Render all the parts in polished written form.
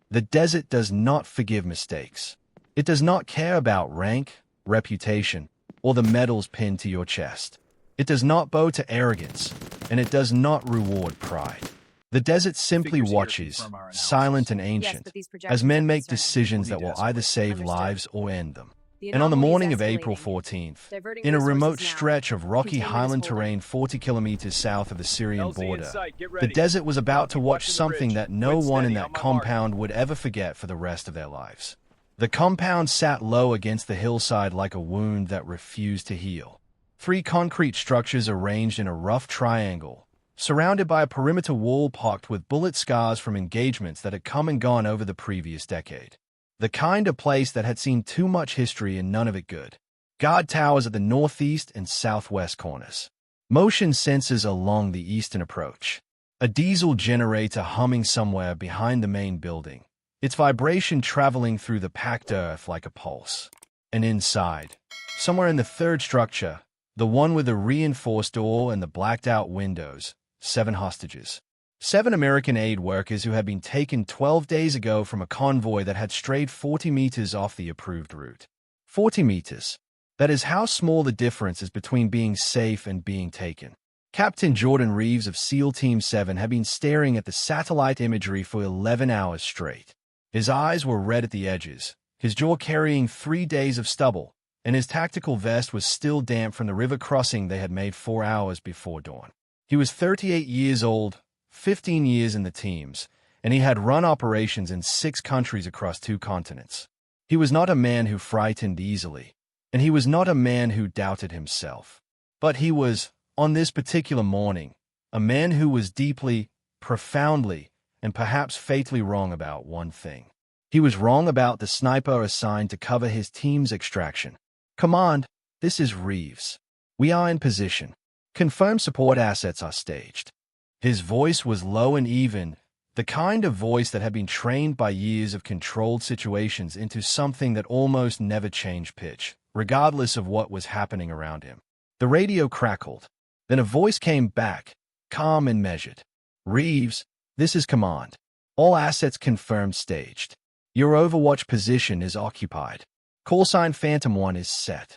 The desert does not forgive mistakes. It does not care about rank, reputation, or the medals pinned to your chest. It does not bow to arrogance, and it does not reward pride. The desert simply watches, silent and ancient, as men make decisions that will either save lives or end them. And on the morning of April 14th, in a remote stretch of rocky highland terrain 40 kilometers south of the Syrian border, the desert was about to watch something that no one in that compound would ever forget for the rest of their lives. The compound sat low against the hillside like a wound that refused to heal. 3 concrete structures arranged in a rough triangle, surrounded by a perimeter wall pocked with bullet scars from engagements that had come and gone over the previous decade. The kind of place that had seen too much history and none of it good. Guard towers at the northeast and southwest corners. Motion sensors along the eastern approach. A diesel generator humming somewhere behind the main building, its vibration traveling through the packed earth like a pulse. And inside, somewhere in the third structure, the one with the reinforced door and the blacked-out windows, 7 hostages. 7 American aid workers who had been taken 12 days ago from a convoy that had strayed 40 meters off the approved route. 40 meters. That is how small the difference is between being safe and being taken. Captain Jordan Reeves of SEAL Team 7 had been staring at the satellite imagery for 11 hours straight. His eyes were red at the edges, his jaw carrying 3 days of stubble, and his tactical vest was still damp from the river crossing they had made 4 hours before dawn. He was 38 years old, 15 years in the teams, and he had run operations in 6 countries across 2 continents. He was not a man who frightened easily, and he was not a man who doubted himself. But he was, on this particular morning, a man who was deeply, profoundly, and perhaps fatally wrong about one thing. He was wrong about the sniper assigned to cover his team's extraction. "Command, this is Reeves. We are in position. Confirmed support assets are staged." His voice was low and even, the kind of voice that had been trained by years of controlled situations into something that almost never changed pitch, regardless of what was happening around him. The radio crackled. Then a voice came back, calm and measured. "Reeves, this is command. All assets confirmed staged. Your Overwatch position is occupied. Call sign Phantom 1 is set."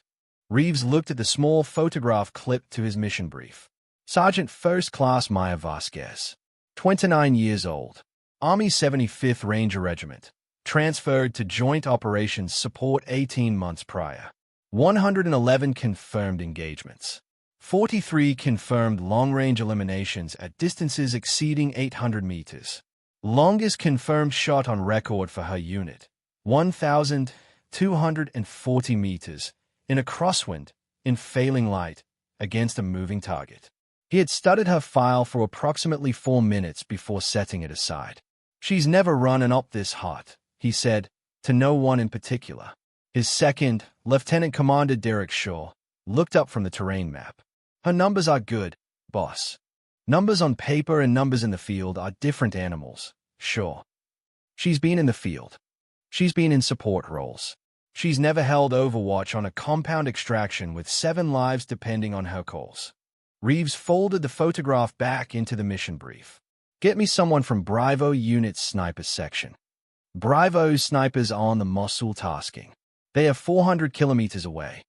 Reeves looked at the small photograph clipped to his mission brief. Sergeant First Class Maya Vasquez, 29 years old, Army 75th Ranger Regiment, transferred to Joint Operations Support 18 months prior. 111 confirmed engagements. 43 confirmed long-range eliminations at distances exceeding 800 meters. Longest confirmed shot on record for her unit, 1,240 meters, in a crosswind, in failing light, against a moving target. He had studied her file for approximately 4 minutes before setting it aside. "She's never run an op this hot," he said, to no one in particular. His second, Lieutenant Commander Derek Shaw, looked up from the terrain map. "Her numbers are good, boss. Numbers on paper and numbers in the field are different animals, sure. She's been in the field. She's been in support roles. She's never held Overwatch on a compound extraction with 7 lives depending on her calls." Reeves folded the photograph back into the mission brief. "Get me someone from Bravo Unit's sniper section. Bravo's snipers are on the Mosul tasking. They are 400 kilometers away.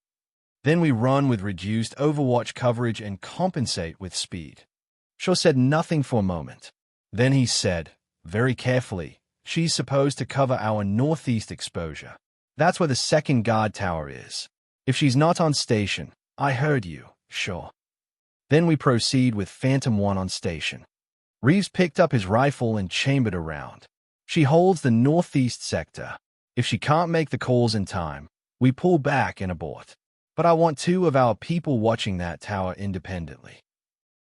Then we run with reduced Overwatch coverage and compensate with speed." Shaw said nothing for a moment. Then he said, very carefully, "She's supposed to cover our northeast exposure. That's where the second guard tower is. If she's not on station, I heard you, Shaw. Then we proceed with Phantom 1 on station." Reeves picked up his rifle and chambered a round. "She holds the northeast sector. If she can't make the calls in time, we pull back and abort. But I want 2 of our people watching that tower independently."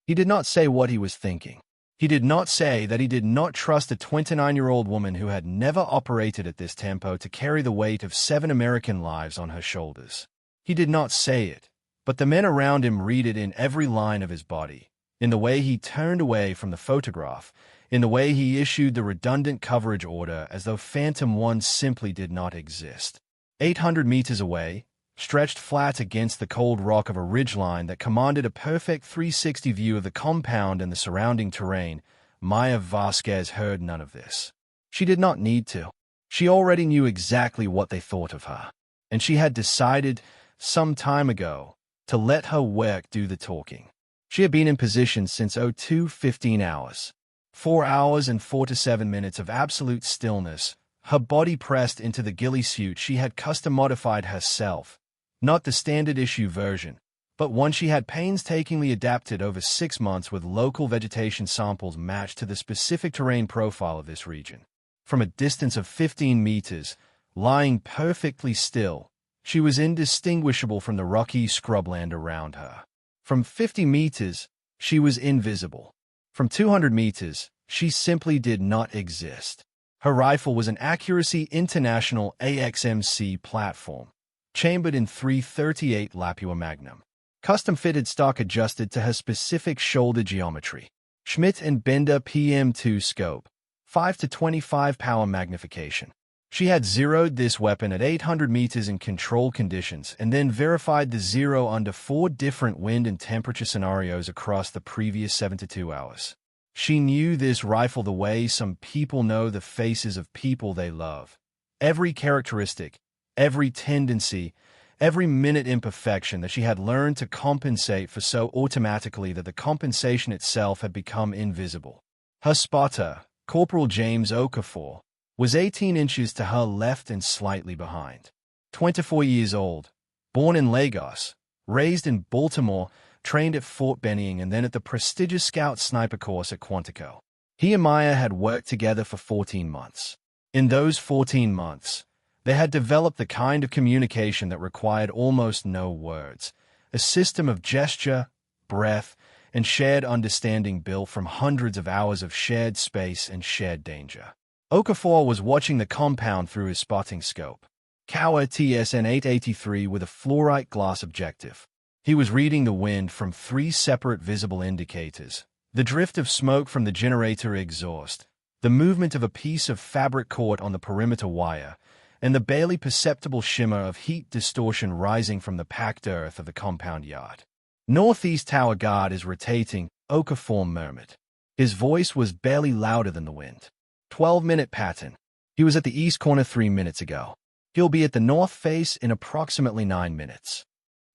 He did not say what he was thinking. He did not say that he did not trust a 29-year-old woman who had never operated at this tempo to carry the weight of 7 American lives on her shoulders. He did not say it, but the men around him read it in every line of his body, in the way he turned away from the photograph, in the way he issued the redundant coverage order as though Phantom 1 simply did not exist. 800 meters away, stretched flat against the cold rock of a ridgeline that commanded a perfect 360 view of the compound and the surrounding terrain, Maya Vasquez heard none of this. She did not need to. She already knew exactly what they thought of her, and she had decided, some time ago, to let her work do the talking. She had been in position since 02:15 hours. 4 hours and 47 minutes of absolute stillness, her body pressed into the ghillie suit she had custom-modified herself, not the standard-issue version, but one she had painstakingly adapted over 6 months with local vegetation samples matched to the specific terrain profile of this region. From a distance of 15 meters, lying perfectly still, she was indistinguishable from the rocky scrubland around her. From 50 meters, she was invisible. From 200 meters, she simply did not exist. Her rifle was an Accuracy International AXMC platform, chambered in .338 Lapua Magnum. Custom-fitted stock adjusted to her specific shoulder geometry. Schmidt and Bender PM2 scope, 5 to 25 power magnification. She had zeroed this weapon at 800 meters in controlled conditions and then verified the zero under 4 different wind and temperature scenarios across the previous 72 hours. She knew this rifle the way some people know the faces of people they love. Every characteristic, every tendency, every minute imperfection that she had learned to compensate for so automatically that the compensation itself had become invisible. Her spotter, Corporal James Okafor, was 18 inches to her left and slightly behind. 24 years old, born in Lagos, raised in Baltimore, trained at Fort Benning and then at the prestigious Scout Sniper course at Quantico. He and Maya had worked together for 14 months. In those 14 months, they had developed the kind of communication that required almost no words, a system of gesture, breath, and shared understanding built from hundreds of hours of shared space and shared danger. Okafor was watching the compound through his spotting scope, Kawa TSN 883 with a fluorite glass objective. He was reading the wind from 3 separate visible indicators: the drift of smoke from the generator exhaust, the movement of a piece of fabric caught on the perimeter wire, and the barely perceptible shimmer of heat distortion rising from the packed earth of the compound yard. Northeast tower guard is rotating, Okafor murmured. His voice was barely louder than the wind. 12-minute pattern. He was at the east corner 3 minutes ago. He'll be at the north face in approximately 9 minutes.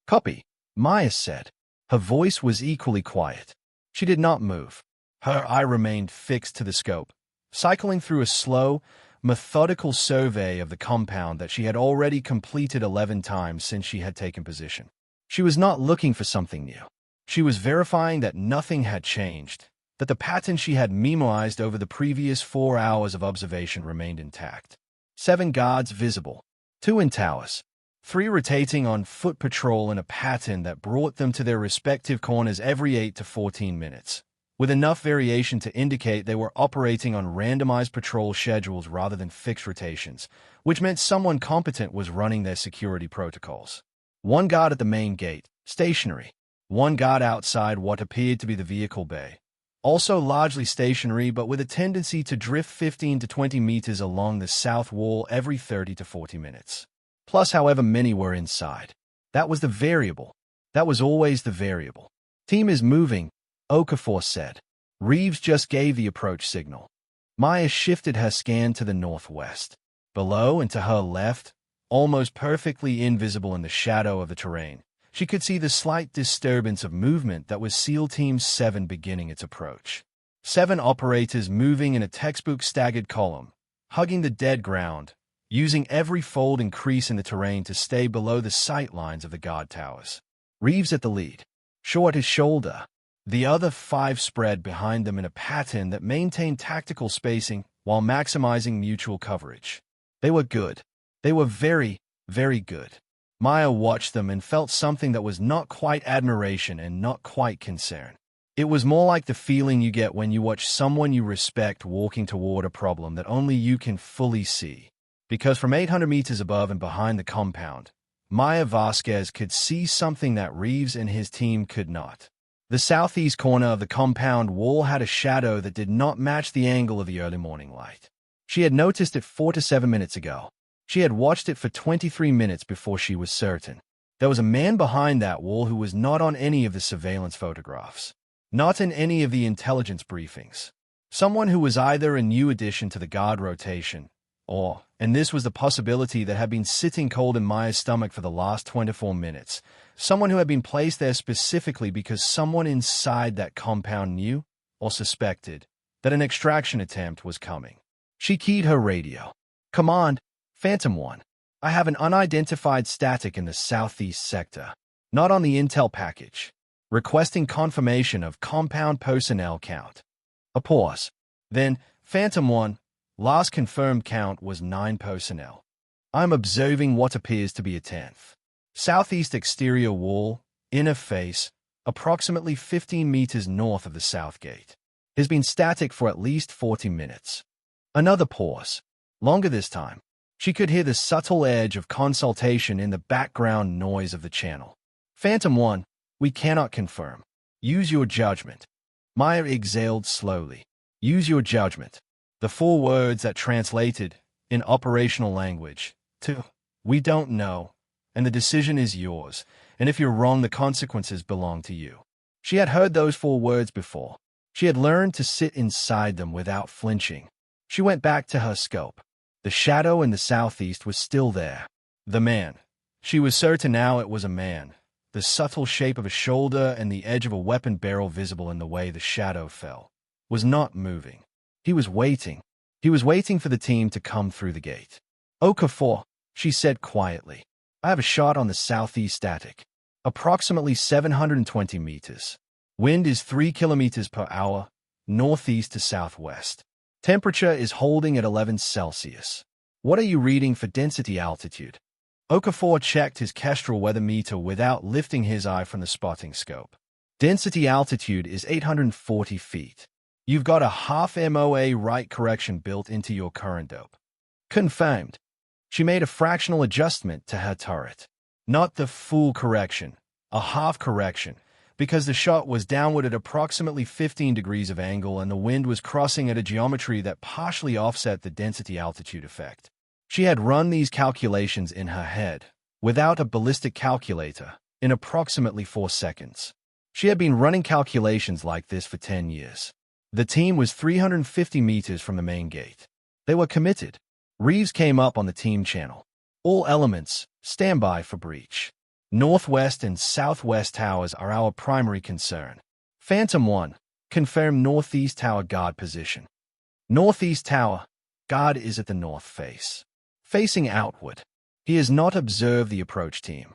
Copy, Maya said. Her voice was equally quiet. She did not move. Her eye remained fixed to the scope, cycling through a slow, methodical survey of the compound that she had already completed 11 times since she had taken position. She was not looking for something new. She was verifying that nothing had changed, that the pattern she had memorized over the previous 4 hours of observation remained intact. 7 guards visible, 2 in towers, 3 rotating on foot patrol in a pattern that brought them to their respective corners every 8 to 14 minutes, with enough variation to indicate they were operating on randomized patrol schedules rather than fixed rotations, which meant someone competent was running their security protocols. 1 guard at the main gate, stationary. 1 guard outside what appeared to be the vehicle bay, also largely stationary but with a tendency to drift 15 to 20 meters along the south wall every 30 to 40 minutes. Plus however many were inside. That was the variable. That was always the variable. Team is moving, Okafor said. Reeves just gave the approach signal. Maya shifted her scan to the northwest. Below and to her left, almost perfectly invisible in the shadow of the terrain, she could see the slight disturbance of movement that was SEAL Team 7 beginning its approach. 7 operators moving in a textbook staggered column, hugging the dead ground, using every fold and crease in the terrain to stay below the sight lines of the guard towers. Reeves at the lead, short his shoulder. The other 5 spread behind them in a pattern that maintained tactical spacing while maximizing mutual coverage. They were good. They were very, very good. Maya watched them and felt something that was not quite admiration and not quite concern. It was more like the feeling you get when you watch someone you respect walking toward a problem that only you can fully see. Because from 800 meters above and behind the compound, Maya Vasquez could see something that Reeves and his team could not. The southeast corner of the compound wall had a shadow that did not match the angle of the early morning light. She had noticed it 4 to 7 minutes ago. She had watched it for 23 minutes before she was certain. There was a man behind that wall who was not on any of the surveillance photographs, not in any of the intelligence briefings. Someone who was either a new addition to the guard rotation, or, and this was the possibility that had been sitting cold in Maya's stomach for the last 24 minutes, someone who had been placed there specifically because someone inside that compound knew, or suspected, that an extraction attempt was coming. She keyed her radio. "Command, Phantom 1. I have an unidentified static in the southeast sector, not on the intel package. Requesting confirmation of compound personnel count." A pause. Then, "Phantom 1, last confirmed count was 9 personnel. I'm observing what appears to be a 10th. Southeast exterior wall, inner face, approximately 15 meters north of the south gate. Has been static for at least 40 minutes. Another pause. Longer this time. She could hear the subtle edge of consultation in the background noise of the channel. "Phantom 1, we cannot confirm. Use your judgment." Maya exhaled slowly. "Use your judgment." The 4 words that translated, in operational language, to, "We don't know, and the decision is yours, and if you're wrong, the consequences belong to you." She had heard those 4 words before. She had learned to sit inside them without flinching. She went back to her scope. The shadow in the southeast was still there. The man. She was certain now it was a man. The subtle shape of a shoulder and the edge of a weapon barrel visible in the way the shadow fell. Was not moving. He was waiting. He was waiting for the team to come through the gate. "Okafor," she said quietly. "I have a shot on the southeast static. Approximately 720 meters. Wind is 3 kilometers per hour, northeast to southwest. Temperature is holding at 11 Celsius. What are you reading for density altitude?" Okafor checked his Kestrel weather meter without lifting his eye from the spotting scope. "Density altitude is 840 feet. You've got a half MOA right correction built into your current dope." Confirmed. She made a fractional adjustment to her turret. Not the full correction, a half correction, because the shot was downward at approximately 15 degrees of angle and the wind was crossing at a geometry that partially offset the density altitude effect. She had run these calculations in her head, without a ballistic calculator, in approximately 4 seconds. She had been running calculations like this for 10 years. The team was 350 meters from the main gate. They were committed. Reeves came up on the team channel. "All elements, stand by for breach. Northwest and southwest towers are our primary concern. Phantom 1, confirm northeast tower guard position. Northeast tower, guard is at the north face. Facing outward. He has not observed the approach team."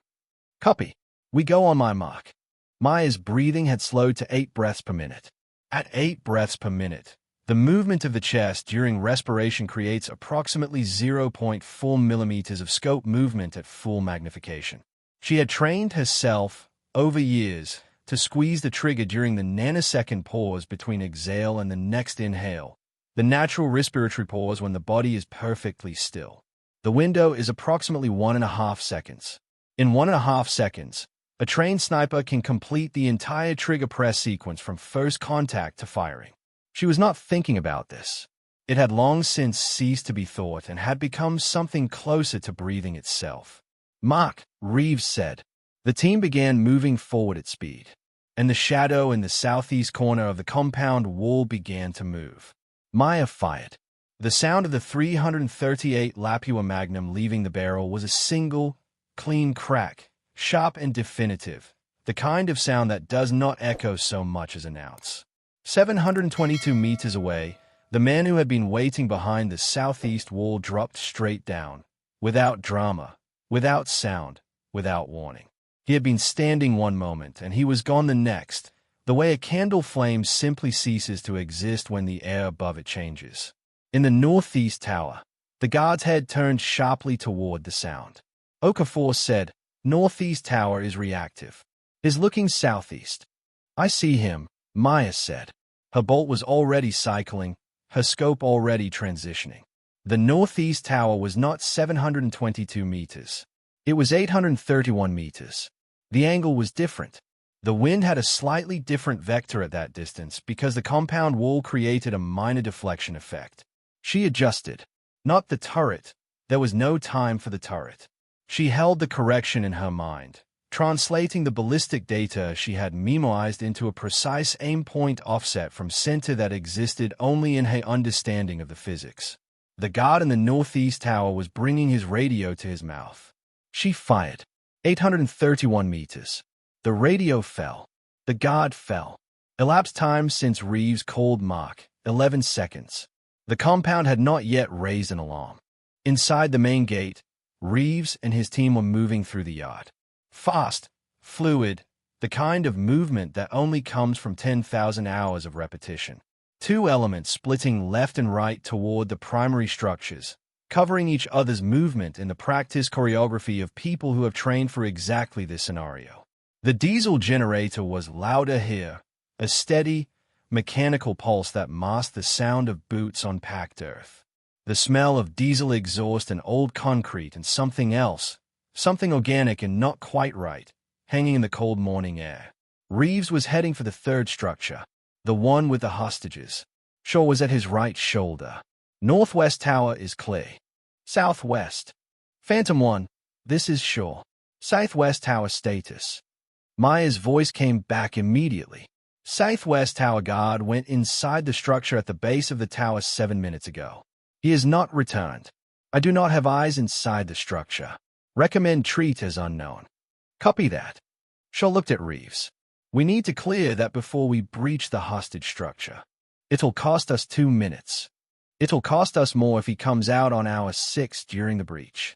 "Copy. We go on my mark." Maya's breathing had slowed to 8 breaths per minute. At 8 breaths per minute, the movement of the chest during respiration creates approximately 0.4 millimeters of scope movement at full magnification. She had trained herself, over years, to squeeze the trigger during the nanosecond pause between exhale and the next inhale, the natural respiratory pause when the body is perfectly still. The window is approximately 1.5 seconds. In 1.5 seconds, a trained sniper can complete the entire trigger press sequence from first contact to firing. She was not thinking about this. It had long since ceased to be thought and had become something closer to breathing itself. "Mark," Reeves said. The team began moving forward at speed, and the shadow in the southeast corner of the compound wall began to move. Maya fired. The sound of the 338 Lapua Magnum leaving the barrel was a single, clean crack, sharp and definitive, the kind of sound that does not echo so much as announce. 722 meters away, the man who had been waiting behind the southeast wall dropped straight down, without drama, without sound, without warning. He had been standing one moment, and he was gone the next, the way a candle flame simply ceases to exist when the air above it changes. In the northeast tower, the guard's head turned sharply toward the sound. Okafor said, "Northeast tower is reactive. Is looking southeast." "I see him," Maya said. Her bolt was already cycling, her scope already transitioning. The northeast tower was not 722 meters. It was 831 meters. The angle was different. The wind had a slightly different vector at that distance because the compound wall created a minor deflection effect. She adjusted. Not the turret. There was no time for the turret. She held the correction in her mind, translating the ballistic data she had memoized into a precise aim point offset from center that existed only in her understanding of the physics. The guard in the northeast tower was bringing his radio to his mouth. She fired. 831 meters. The radio fell. The guard fell. Elapsed time since Reeves called Mark, 11 seconds. The compound had not yet raised an alarm. Inside the main gate, Reeves and his team were moving through the yard. Fast, fluid, the kind of movement that only comes from 10,000 hours of repetition. Two elements splitting left and right toward the primary structures, covering each other's movement in the practice choreography of people who have trained for exactly this scenario. The diesel generator was louder here, a steady, mechanical pulse that masked the sound of boots on packed earth. The smell of diesel exhaust and old concrete and something else, something organic and not quite right, hanging in the cold morning air. Reeves was heading for the third structure, the one with the hostages. Shaw was at his right shoulder. Northwest tower is clear. Southwest. Phantom 1, this is Shaw. Southwest tower status. Maya's voice came back immediately. Southwest tower guard went inside the structure at the base of the tower 7 minutes ago. He has not returned. I do not have eyes inside the structure. Recommend treat as unknown. Copy that. Shaw looked at Reeves. We need to clear that before we breach the hostage structure. It'll cost us 2 minutes. It'll cost us more if he comes out on hour 6 during the breach.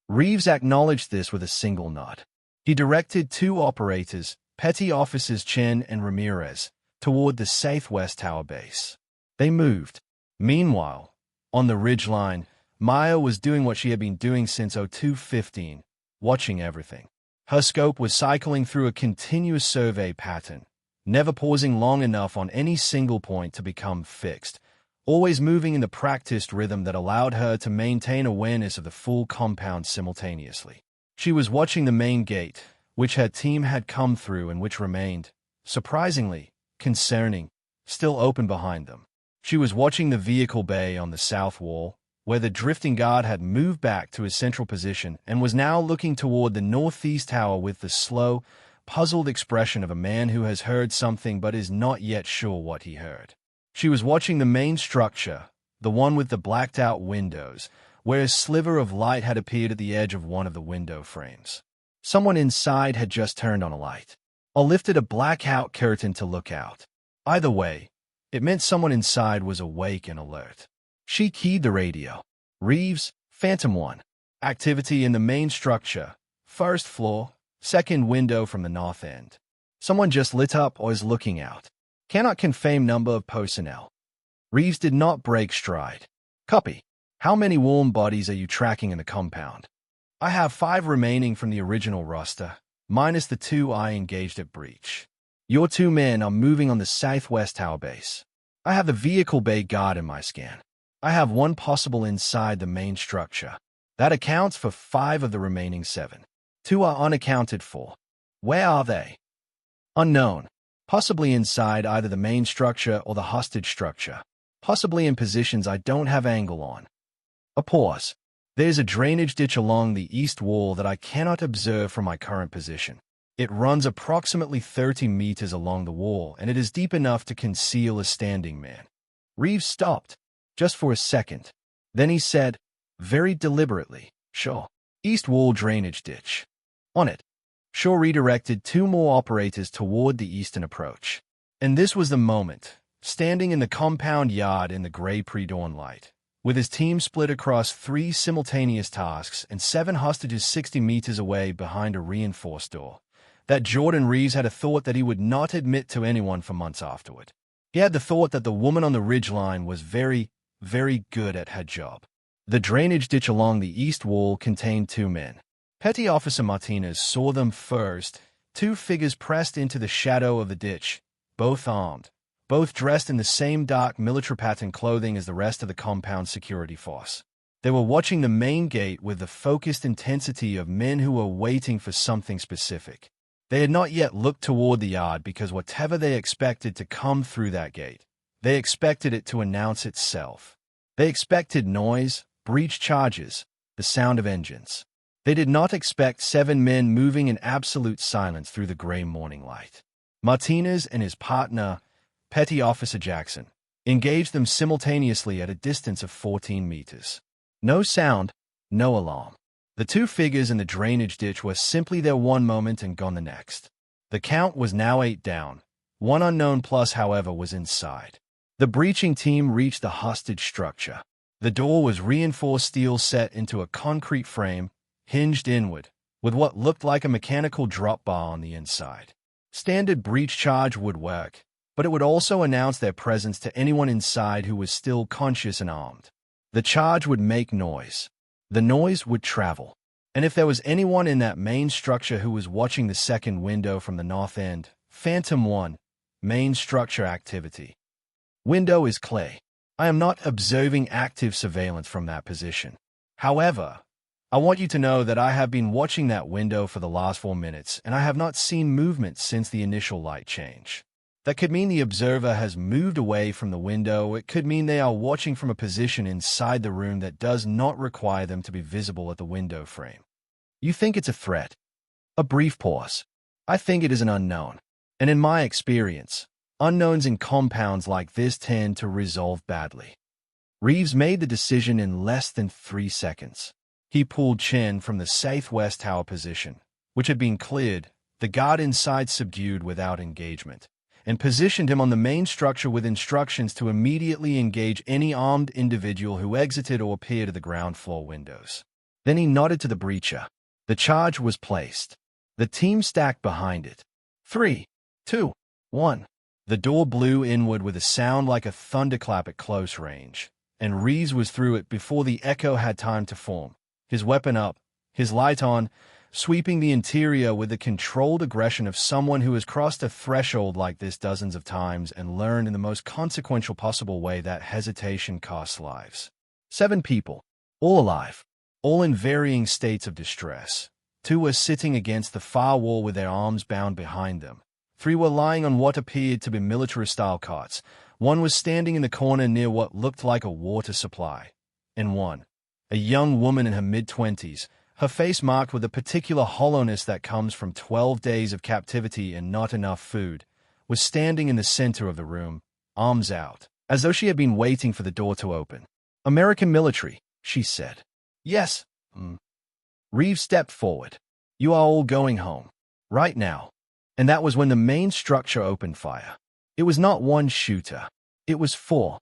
Reeves acknowledged this with a single nod. He directed two operators, Petty Officers Chen and Ramirez, toward the southwest tower base. They moved. Meanwhile, on the ridgeline, Maya was doing what she had been doing since 02:15, watching everything. Her scope was cycling through a continuous survey pattern, never pausing long enough on any single point to become fixed, always moving in the practiced rhythm that allowed her to maintain awareness of the full compound simultaneously. She was watching the main gate, which her team had come through and which remained, surprisingly, concerning, still open behind them. She was watching the vehicle bay on the south wall, where the drifting guard had moved back to his central position and was now looking toward the northeast tower with the slow, puzzled expression of a man who has heard something but is not yet sure what he heard. She was watching the main structure, the one with the blacked-out windows, where a sliver of light had appeared at the edge of one of the window frames. Someone inside had just turned on a light, or lifted a blackout curtain to look out. Either way, it meant someone inside was awake and alert. She keyed the radio. Reeves, Phantom 1. Activity in the main structure. First floor, second window from the north end. Someone just lit up or is looking out. Cannot confirm number of personnel. Reeves did not break stride. Copy. How many warm bodies are you tracking in the compound? I have 5 remaining from the original roster, minus the 2 I engaged at breach. Your 2 men are moving on the southwest tower base. I have the vehicle bay guard in my scan. I have 1 possible inside the main structure. That accounts for 5 of the remaining 7. 2 are unaccounted for. Where are they? Unknown. Possibly inside either the main structure or the hostage structure. Possibly in positions I don't have angle on. A pause. There's a drainage ditch along the east wall that I cannot observe from my current position. It runs approximately 30 meters along the wall, and it is deep enough to conceal a standing man. Reeves stopped, just for a second. Then he said, very deliberately, Shaw. East wall drainage ditch. On it. Shaw redirected 2 more operators toward the eastern approach. And this was the moment, standing in the compound yard in the gray pre-dawn light, with his team split across 3 simultaneous tasks and 7 hostages 60 meters away behind a reinforced door, that Jordan Reeves had a thought that he would not admit to anyone for months afterward. He had the thought that the woman on the ridgeline was very, very good at her job. The drainage ditch along the east wall contained 2 men. Petty Officer Martinez saw them first, 2 figures pressed into the shadow of the ditch, both armed, both dressed in the same dark military pattern clothing as the rest of the compound security force. They were watching the main gate with the focused intensity of men who were waiting for something specific. They had not yet looked toward the yard because whatever they expected to come through that gate, they expected it to announce itself. They expected noise, breach charges, the sound of engines. They did not expect 7 men moving in absolute silence through the gray morning light. Martinez and his partner, Petty Officer Jackson, engaged them simultaneously at a distance of 14 meters. No sound, no alarm. The two figures in the drainage ditch were simply there one moment and gone the next. The count was now 8 down. One unknown plus, however, was inside. The breaching team reached the hostage structure. The door was reinforced steel set into a concrete frame, hinged inward, with what looked like a mechanical drop bar on the inside. Standard breach charge would work, but it would also announce their presence to anyone inside who was still conscious and armed. The charge would make noise. The noise would travel. And if there was anyone in that main structure who was watching the second window from the north end, Phantom 1, main structure activity. Window is clear. I am not observing active surveillance from that position. However, I want you to know that I have been watching that window for the last 4 minutes, and I have not seen movement since the initial light change. That could mean the observer has moved away from the window. It could mean they are watching from a position inside the room that does not require them to be visible at the window frame. You think it's a threat? A brief pause. I think it is an unknown. And in my experience, unknowns in compounds like this tend to resolve badly. Reeves made the decision in less than 3 seconds. He pulled Chen from the southwest tower position, which had been cleared, the guard inside subdued without engagement, and positioned him on the main structure with instructions to immediately engage any armed individual who exited or appeared at the ground floor windows. Then he nodded to the breacher. The charge was placed. The team stacked behind it. 3, 2, 1. The door blew inward with a sound like a thunderclap at close range, and Reeves was through it before the echo had time to form. His weapon up, his light on, sweeping the interior with the controlled aggression of someone who has crossed a threshold like this dozens of times and learned in the most consequential possible way that hesitation costs lives. 7 people, all alive, all in varying states of distress. 2 were sitting against the far wall with their arms bound behind them. 3 were lying on what appeared to be military-style cots. 1 was standing in the corner near what looked like a water supply. And 1, a young woman in her mid-20s, her face marked with a particular hollowness that comes from 12 days of captivity and not enough food, was standing in the center of the room, arms out, as though she had been waiting for the door to open. "American military," she said. "Yes." Reeves stepped forward. "You are all going home. Right now." And that was when the main structure opened fire. It was not 1 shooter. It was 4.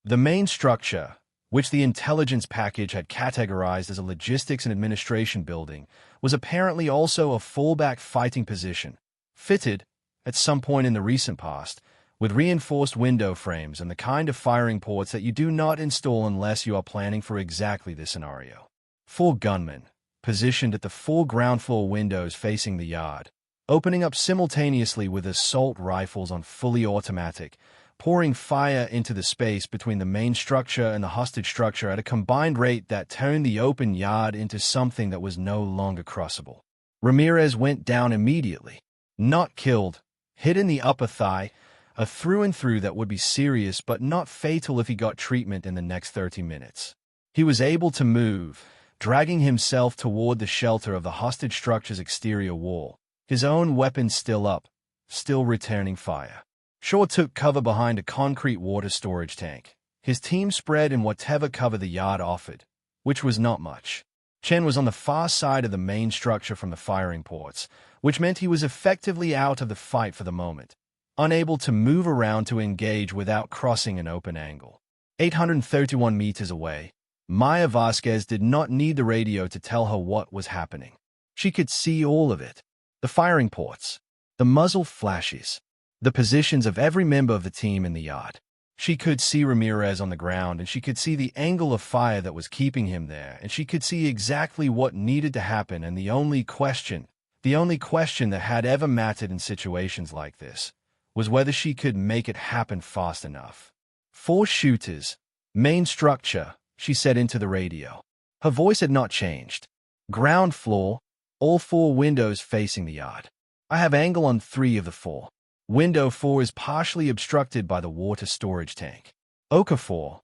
The main structure, which the intelligence package had categorized as a logistics and administration building, was apparently also a fallback fighting position, fitted, at some point in the recent past, with reinforced window frames and the kind of firing ports that you do not install unless you are planning for exactly this scenario. 4 gunmen, positioned at the 4 ground floor windows facing the yard, opening up simultaneously with assault rifles on fully automatic, pouring fire into the space between the main structure and the hostage structure at a combined rate that turned the open yard into something that was no longer crossable. Ramirez went down immediately. Not killed, hit in the upper thigh, a through-and-through that would be serious but not fatal if he got treatment in the next 30 minutes. He was able to move, dragging himself toward the shelter of the hostage structure's exterior wall, his own weapon still up, still returning fire. Shaw took cover behind a concrete water storage tank. His team spread in whatever cover the yard offered, which was not much. Chen was on the far side of the main structure from the firing ports, which meant he was effectively out of the fight for the moment, unable to move around to engage without crossing an open angle. 831 meters away, Maya Vasquez did not need the radio to tell her what was happening. She could see all of it. The firing ports, the muzzle flashes, the positions of every member of the team in the yard. She could see Ramirez on the ground, and she could see the angle of fire that was keeping him there, and she could see exactly what needed to happen, and the only question that had ever mattered in situations like this, was whether she could make it happen fast enough. 4 shooters, main structure, she said into the radio. Her voice had not changed. Ground floor, all 4 windows facing the yard. I have angle on 3 of the 4. Window 4 is partially obstructed by the water storage tank. Okafor,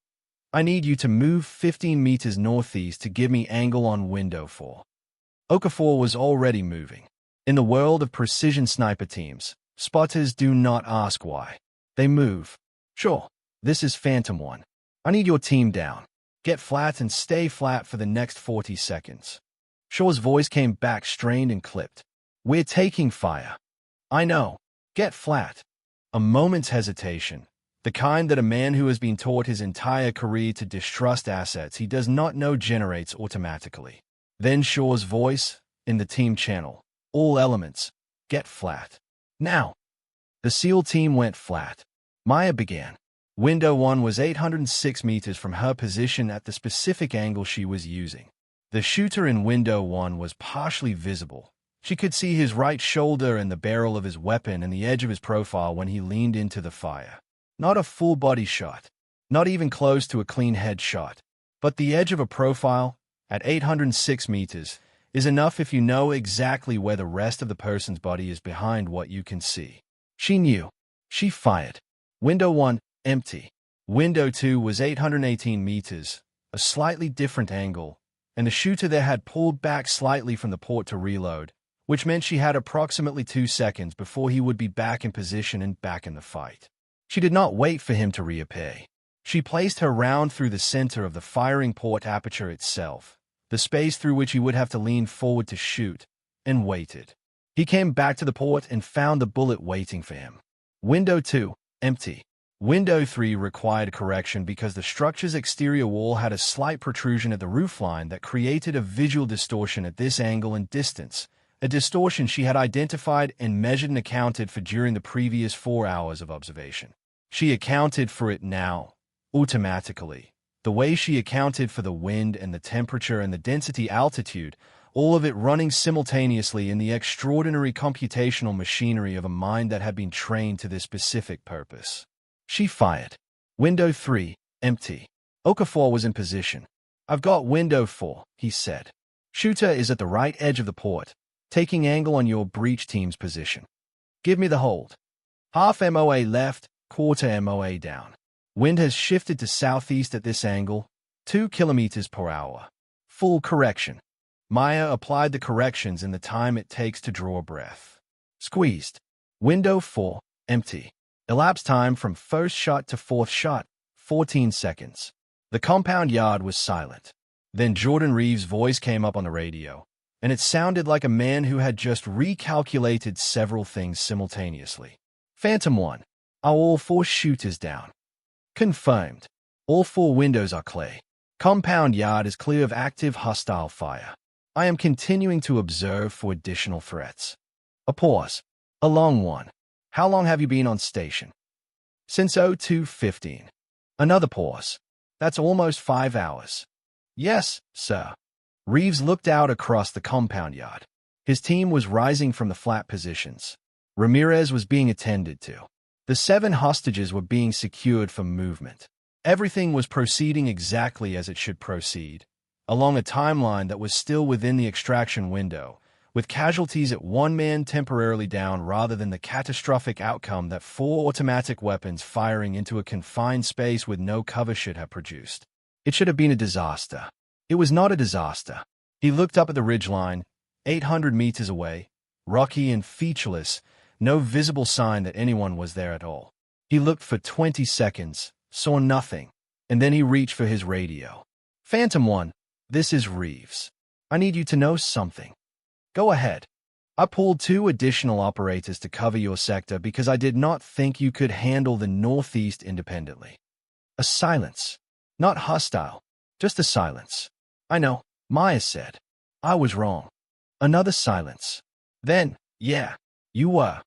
I need you to move 15 meters northeast to give me angle on window 4. Okafor was already moving. In the world of precision sniper teams, spotters do not ask why. They move. Sure, this is Phantom 1. I need your team down. Get flat and stay flat for the next 40 seconds. Shaw's voice came back strained and clipped. We're taking fire. I know. Get flat. A moment's hesitation. The kind that a man who has been taught his entire career to distrust assets he does not know generates automatically. Then Shaw's voice, in the team channel. All elements. Get flat. Now. The SEAL team went flat. Maya began. Window 1 was 806 meters from her position at the specific angle she was using. The shooter in Window 1 was partially visible. She could see his right shoulder and the barrel of his weapon and the edge of his profile when he leaned into the fire. Not a full-body shot, not even close to a clean headshot, but the edge of a profile, at 806 meters, is enough if you know exactly where the rest of the person's body is behind what you can see. She knew. She fired. Window 1, empty. Window 2 was 818 meters, a slightly different angle, and the shooter there had pulled back slightly from the port to reload, which meant she had approximately 2 seconds before he would be back in position and back in the fight. She did not wait for him to reappear. She placed her round through the center of the firing port aperture itself, the space through which he would have to lean forward to shoot, and waited. He came back to the port and found the bullet waiting for him. Window 2, empty. Window 3 required correction because the structure's exterior wall had a slight protrusion at the roofline that created a visual distortion at this angle and distance, a distortion she had identified and measured and accounted for during the previous 4 hours of observation. She accounted for it now, automatically, the way she accounted for the wind and the temperature and the density altitude, all of it running simultaneously in the extraordinary computational machinery of a mind that had been trained to this specific purpose. She fired. Window 3, empty. Okafor was in position. I've got window 4, he said. Shooter is at the right edge of the port, taking angle on your breach team's position. Give me the hold. Half MOA left, quarter MOA down. Wind has shifted to southeast at this angle, 2 kilometers per hour. Full correction. Maya applied the corrections in the time it takes to draw breath. Squeezed. Window 4, empty. Elapsed time from first shot to fourth shot, 14 seconds. The compound yard was silent. Then Jordan Reeves' voice came up on the radio, and it sounded like a man who had just recalculated several things simultaneously. Phantom 1. Are all 4 shooters down? Confirmed. All 4 windows are clear. Compound yard is clear of active hostile fire. I am continuing to observe for additional threats. A pause. A long one. How long have you been on station? Since 02:15. Another pause. That's almost 5 hours. Yes, sir. Reeves looked out across the compound yard. His team was rising from the flat positions. Ramirez was being attended to. The 7 hostages were being secured for movement. Everything was proceeding exactly as it should proceed, along a timeline that was still within the extraction window, with casualties at 1 man temporarily down rather than the catastrophic outcome that 4 automatic weapons firing into a confined space with no cover should have produced. It should have been a disaster. It was not a disaster. He looked up at the ridgeline, 800 meters away, rocky and featureless, no visible sign that anyone was there at all. He looked for 20 seconds, saw nothing, and then he reached for his radio. Phantom 1, this is Reeves. I need you to know something. Go ahead. I pulled 2 additional operators to cover your sector because I did not think you could handle the northeast independently. A silence. Not hostile, just a silence. I know, Maya said. I was wrong. Another silence. Then, yeah, you were.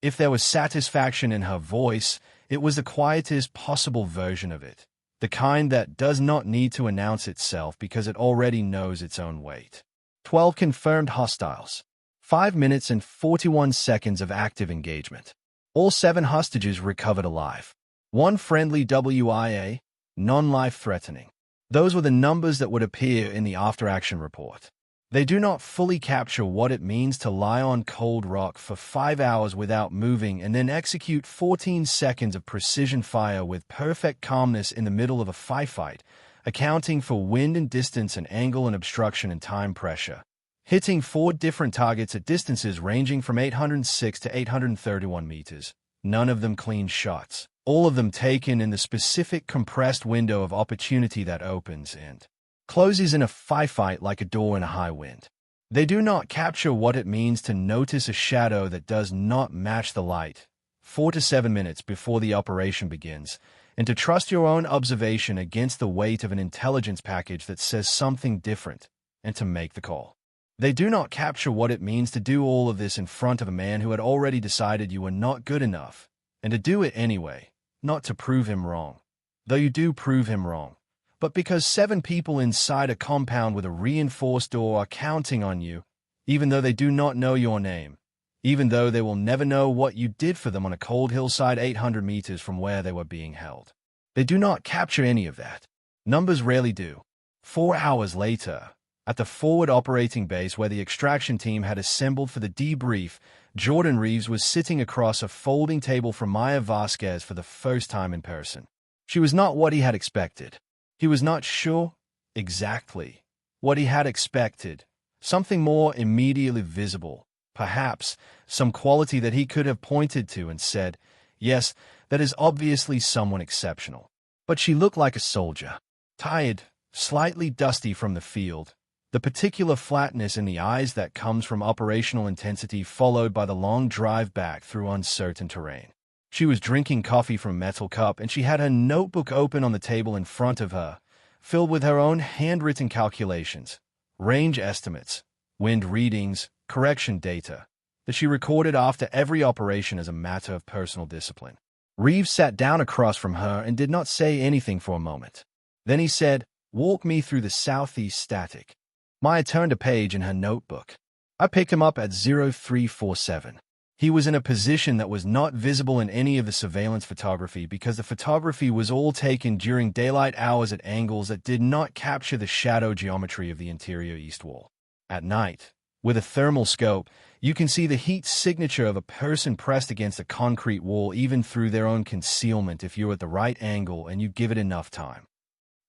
If there was satisfaction in her voice, it was the quietest possible version of it, the kind that does not need to announce itself because it already knows its own weight. 12 confirmed hostiles. 5 minutes and 41 seconds of active engagement. All 7 hostages recovered alive. 1 friendly WIA, non-life-threatening. Those were the numbers that would appear in the after-action report. They do not fully capture what it means to lie on cold rock for 5 hours without moving and then execute 14 seconds of precision fire with perfect calmness in the middle of a firefight, accounting for wind and distance and angle and obstruction and time pressure. hitting 4 different targets at distances ranging from 806 to 831 meters. None of them clean shots. All of them taken in the specific compressed window of opportunity that opens and closes in a firefight like a door in a high wind. They do not capture what it means to notice a shadow that does not match the light 4 to 7 minutes before the operation begins, and to trust your own observation against the weight of an intelligence package that says something different, and to make the call. They do not capture what it means to do all of this in front of a man who had already decided you were not good enough, and to do it anyway, not to prove him wrong, though you do prove him wrong, but because 7 people inside a compound with a reinforced door are counting on you, even though they do not know your name, even though they will never know what you did for them on a cold hillside 800 meters from where they were being held. They do not capture any of that. Numbers rarely do. 4 hours later, at the forward operating base where the extraction team had assembled for the debrief, Jordan Reeves was sitting across a folding table from Maya Vasquez for the first time in person. She was not what he had expected. He was not sure exactly what he had expected. Something more immediately visible, perhaps some quality that he could have pointed to and said, "Yes, that is obviously someone exceptional." But she looked like a soldier, tired, slightly dusty from the field, the particular flatness in the eyes that comes from operational intensity followed by the long drive back through uncertain terrain. She was drinking coffee from a metal cup, and she had her notebook open on the table in front of her, filled with her own handwritten calculations, range estimates, wind readings, correction data, that she recorded after every operation as a matter of personal discipline. Reeves sat down across from her and did not say anything for a moment. Then he said, "Walk me through the southeast static." Maya turned a page in her notebook. I picked him up at 0347. He was in a position that was not visible in any of the surveillance photography because the photography was all taken during daylight hours at angles that did not capture the shadow geometry of the interior east wall. At night, with a thermal scope, you can see the heat signature of a person pressed against a concrete wall even through their own concealment if you're at the right angle and you give it enough time.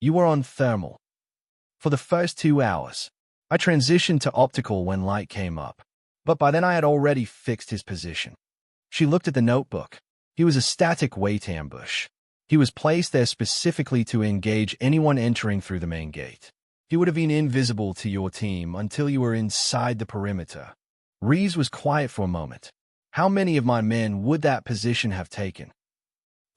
You were on thermal. For the first 2 hours, I transitioned to optical when light came up, but by then I had already fixed his position. She looked at the notebook. He was a static weight ambush. He was placed there specifically to engage anyone entering through the main gate. He would have been invisible to your team until you were inside the perimeter. Reeves was quiet for a moment. How many of my men would that position have taken?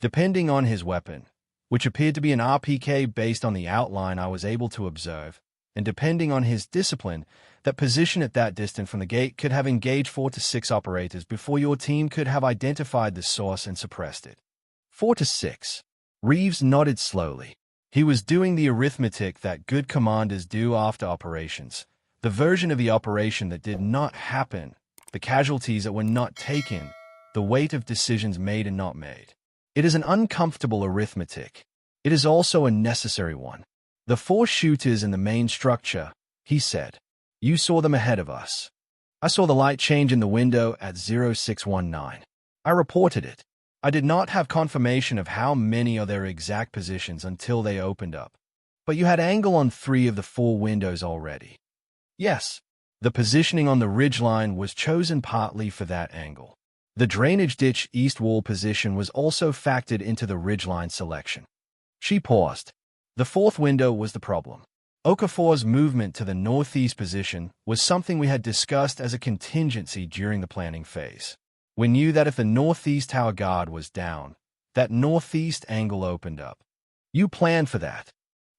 Depending on his weapon, which appeared to be an RPK based on the outline I was able to observe, and depending on his discipline, that position at that distance from the gate could have engaged 4 to 6 operators before your team could have identified the source and suppressed it. 4 to 6. Reeves nodded slowly. He was doing the arithmetic that good commanders do after operations, the version of the operation that did not happen, the casualties that were not taken, the weight of decisions made and not made. It is an uncomfortable arithmetic. It is also a necessary one. The 4 shooters in the main structure, he said. You saw them ahead of us. I saw the light change in the window at 0619. I reported it. I did not have confirmation of how many are their exact positions until they opened up. But you had angle on 3 of the 4 windows already. Yes, the positioning on the ridgeline was chosen partly for that angle. The drainage ditch east wall position was also factored into the ridgeline selection. She paused. The 4th window was the problem. Okafor's movement to the northeast position was something we had discussed as a contingency during the planning phase. We knew that if the northeast tower guard was down, that northeast angle opened up. You planned for that.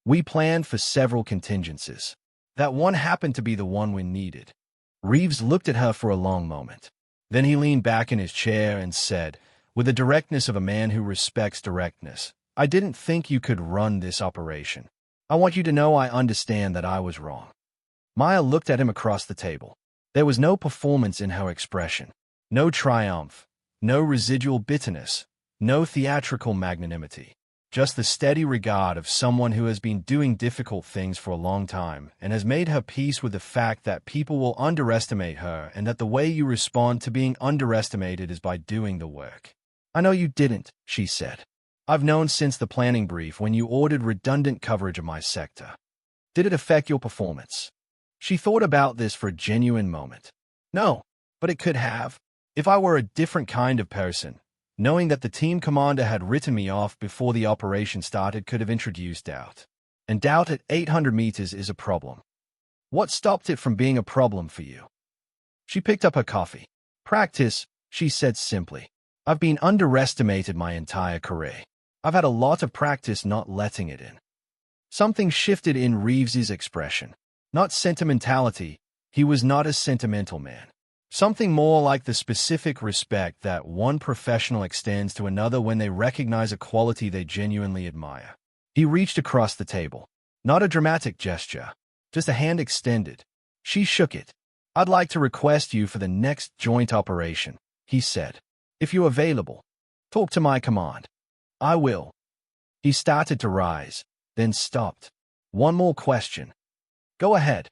We planned for several contingencies. That one happened to be the one we needed. Reeves looked at her for a long moment. Then he leaned back in his chair and said, with the directness of a man who respects directness, I didn't think you could run this operation. I want you to know I understand that I was wrong. Maya looked at him across the table. There was no performance in her expression, no triumph, no residual bitterness, no theatrical magnanimity, just the steady regard of someone who has been doing difficult things for a long time and has made her peace with the fact that people will underestimate her and that the way you respond to being underestimated is by doing the work. I know you didn't, she said. I've known since the planning brief when you ordered redundant coverage of my sector. Did it affect your performance? She thought about this for a genuine moment. No, but it could have. If I were a different kind of person, knowing that the team commander had written me off before the operation started could have introduced doubt. And doubt at 800 meters is a problem. What stopped it from being a problem for you? She picked up her coffee. Practice, she said simply. I've been underestimated my entire career. I've had a lot of practice not letting it in. Something shifted in Reeves's expression. Not sentimentality, he was not a sentimental man. Something more like the specific respect that one professional extends to another when they recognize a quality they genuinely admire. He reached across the table. Not a dramatic gesture, just a hand extended. She shook it. I'd like to request you for the next joint operation, he said. If you're available, talk to my command. I will. He started to rise, then stopped. One more question. Go ahead.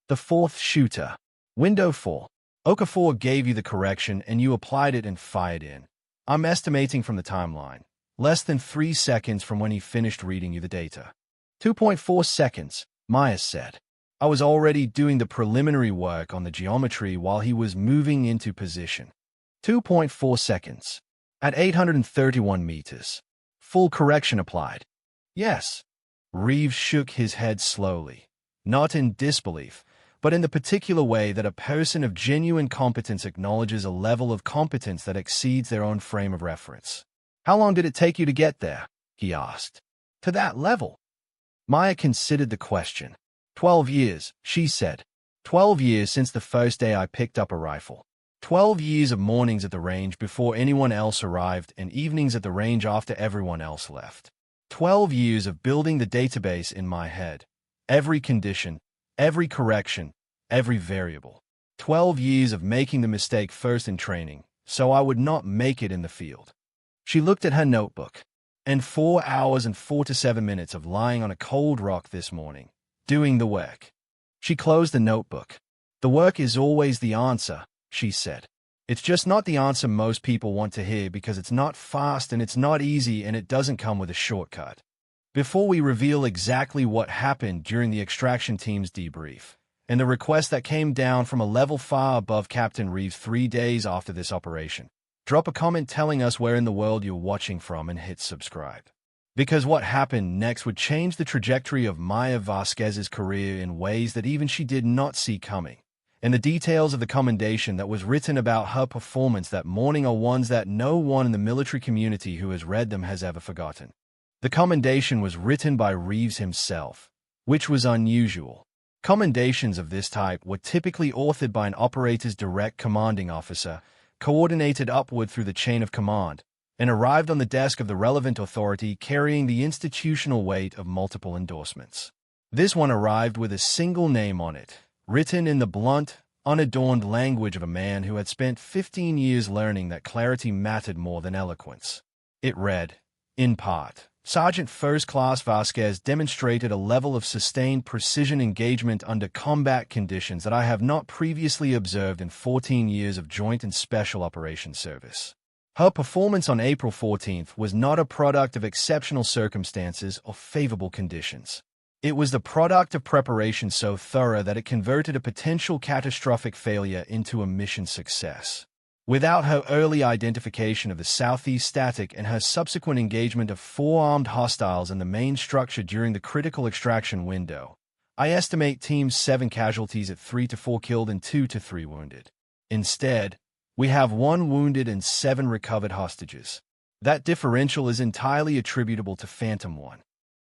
The fourth shooter. Window 4. Okafor gave you the correction and you applied it and fired in. I'm estimating from the timeline. Less than 3 seconds from when he finished reading you the data. 2.4 seconds, Maya said. I was already doing the preliminary work on the geometry while he was moving into position. 2.4 seconds. At 831 meters. Full correction applied. Yes. Reeves shook his head slowly. Not in disbelief, but in the particular way that a person of genuine competence acknowledges a level of competence that exceeds their own frame of reference. How long did it take you to get there? He asked. To that level? Maya considered the question. 12 years, she said. 12 years since the first day I picked up a rifle. 12 years of mornings at the range before anyone else arrived and evenings at the range after everyone else left. 12 years of building the database in my head. Every condition, every correction, every variable. 12 years of making the mistake first in training, so I would not make it in the field. She looked at her notebook. And 4 hours and 47 minutes of lying on a cold rock this morning, doing the work. She closed the notebook. The work is always the answer, she said. It's just not the answer most people want to hear because it's not fast and it's not easy and it doesn't come with a shortcut. Before we reveal exactly what happened during the extraction team's debrief, and the request that came down from a level far above Captain Reeves 3 days after this operation, drop a comment telling us where in the world you're watching from and hit subscribe. Because what happened next would change the trajectory of Maya Vasquez's career in ways that even she did not see coming. And the details of the commendation that was written about her performance that morning are ones that no one in the military community who has read them has ever forgotten. The commendation was written by Reeves himself, which was unusual. Commendations of this type were typically authored by an operator's direct commanding officer, coordinated upward through the chain of command, and arrived on the desk of the relevant authority carrying the institutional weight of multiple endorsements. This one arrived with a single name on it, written in the blunt, unadorned language of a man who had spent 15 years learning that clarity mattered more than eloquence. It read, in part, Sergeant First Class Vasquez demonstrated a level of sustained precision engagement under combat conditions that I have not previously observed in 14 years of joint and special operations service. Her performance on April 14th was not a product of exceptional circumstances or favorable conditions. It was the product of preparation so thorough that it converted a potential catastrophic failure into a mission success. Without her early identification of the southeast static and her subsequent engagement of 4 armed hostiles in the main structure during the critical extraction window, I estimate Team's 7 casualties at 3 to 4 killed and 2 to 3 wounded. Instead, we have 1 wounded and 7 recovered hostages. That differential is entirely attributable to Phantom 1.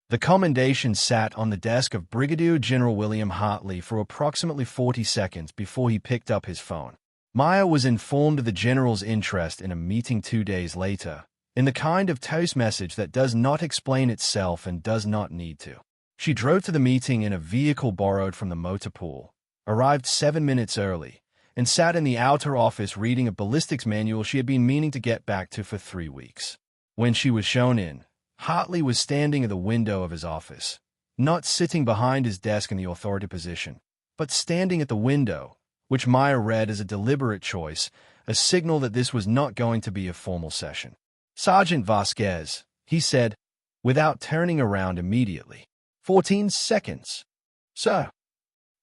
The commendation sat on the desk of Brigadier General William Hartley for approximately 40 seconds before he picked up his phone. Maya was informed of the general's interest in a meeting 2 days later, in the kind of toast message that does not explain itself and does not need to. She drove to the meeting in a vehicle borrowed from the motor pool, arrived 7 minutes early, and sat in the outer office reading a ballistics manual she had been meaning to get back to for 3 weeks. When she was shown in, Hartley was standing at the window of his office, not sitting behind his desk in the authority position, but standing at the window, which Maya read as a deliberate choice, a signal that this was not going to be a formal session. Sergeant Vasquez, he said, without turning around immediately. 14 seconds. Sir.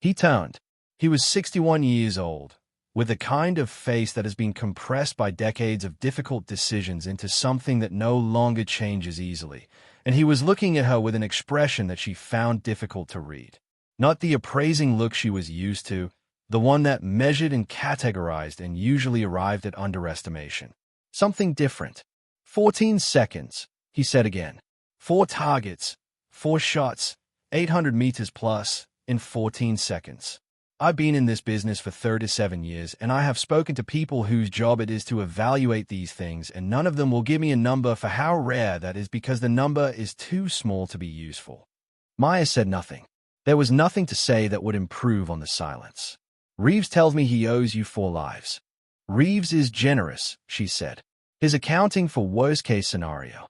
He turned. He was 61 years old, with a kind of face that has been compressed by decades of difficult decisions into something that no longer changes easily, and he was looking at her with an expression that she found difficult to read. Not the appraising look she was used to, the one that measured and categorized and usually arrived at underestimation. Something different. 14 seconds, he said again. 4 targets, 4 shots, 800 meters plus, in 14 seconds. I've been in this business for 37 years, and I have spoken to people whose job it is to evaluate these things, and none of them will give me a number for how rare that is because the number is too small to be useful. Maya said nothing. There was nothing to say that would improve on the silence. Reeves tells me he owes you 4 lives. Reeves is generous, she said. His accounting for worst-case scenario.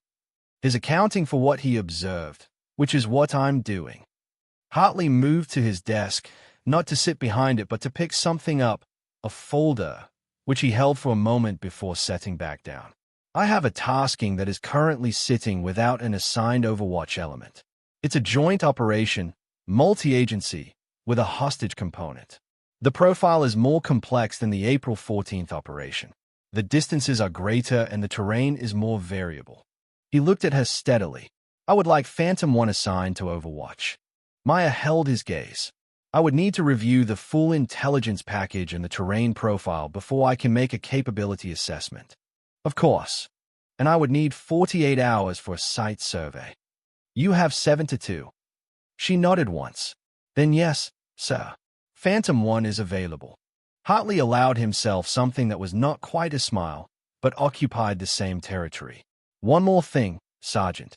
His accounting for what he observed, which is what I'm doing. Hartley moved to his desk, not to sit behind it but to pick something up, a folder, which he held for a moment before setting back down. I have a tasking that is currently sitting without an assigned Overwatch element. It's a joint operation, multi-agency, with a hostage component. The profile is more complex than the April 14th operation. The distances are greater and the terrain is more variable. He looked at her steadily. I would like Phantom 1 assigned to Overwatch. Maya held his gaze. I would need to review the full intelligence package and the terrain profile before I can make a capability assessment. Of course. And I would need 48 hours for a site survey. You have 7 to 2. She nodded once. Then yes, sir. Phantom 1 is available. Hartley allowed himself something that was not quite a smile, but occupied the same territory. One more thing, Sergeant.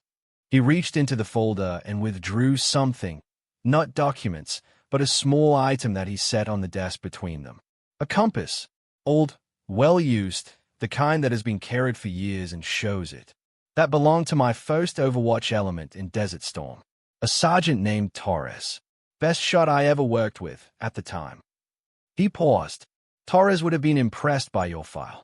He reached into the folder and withdrew something, not documents, but a small item that he set on the desk between them. A compass. Old, well-used, the kind that has been carried for years and shows it. That belonged to my first Overwatch element in Desert Storm. A sergeant named Torres. Best shot I ever worked with, at the time. He paused. Torres would have been impressed by your file.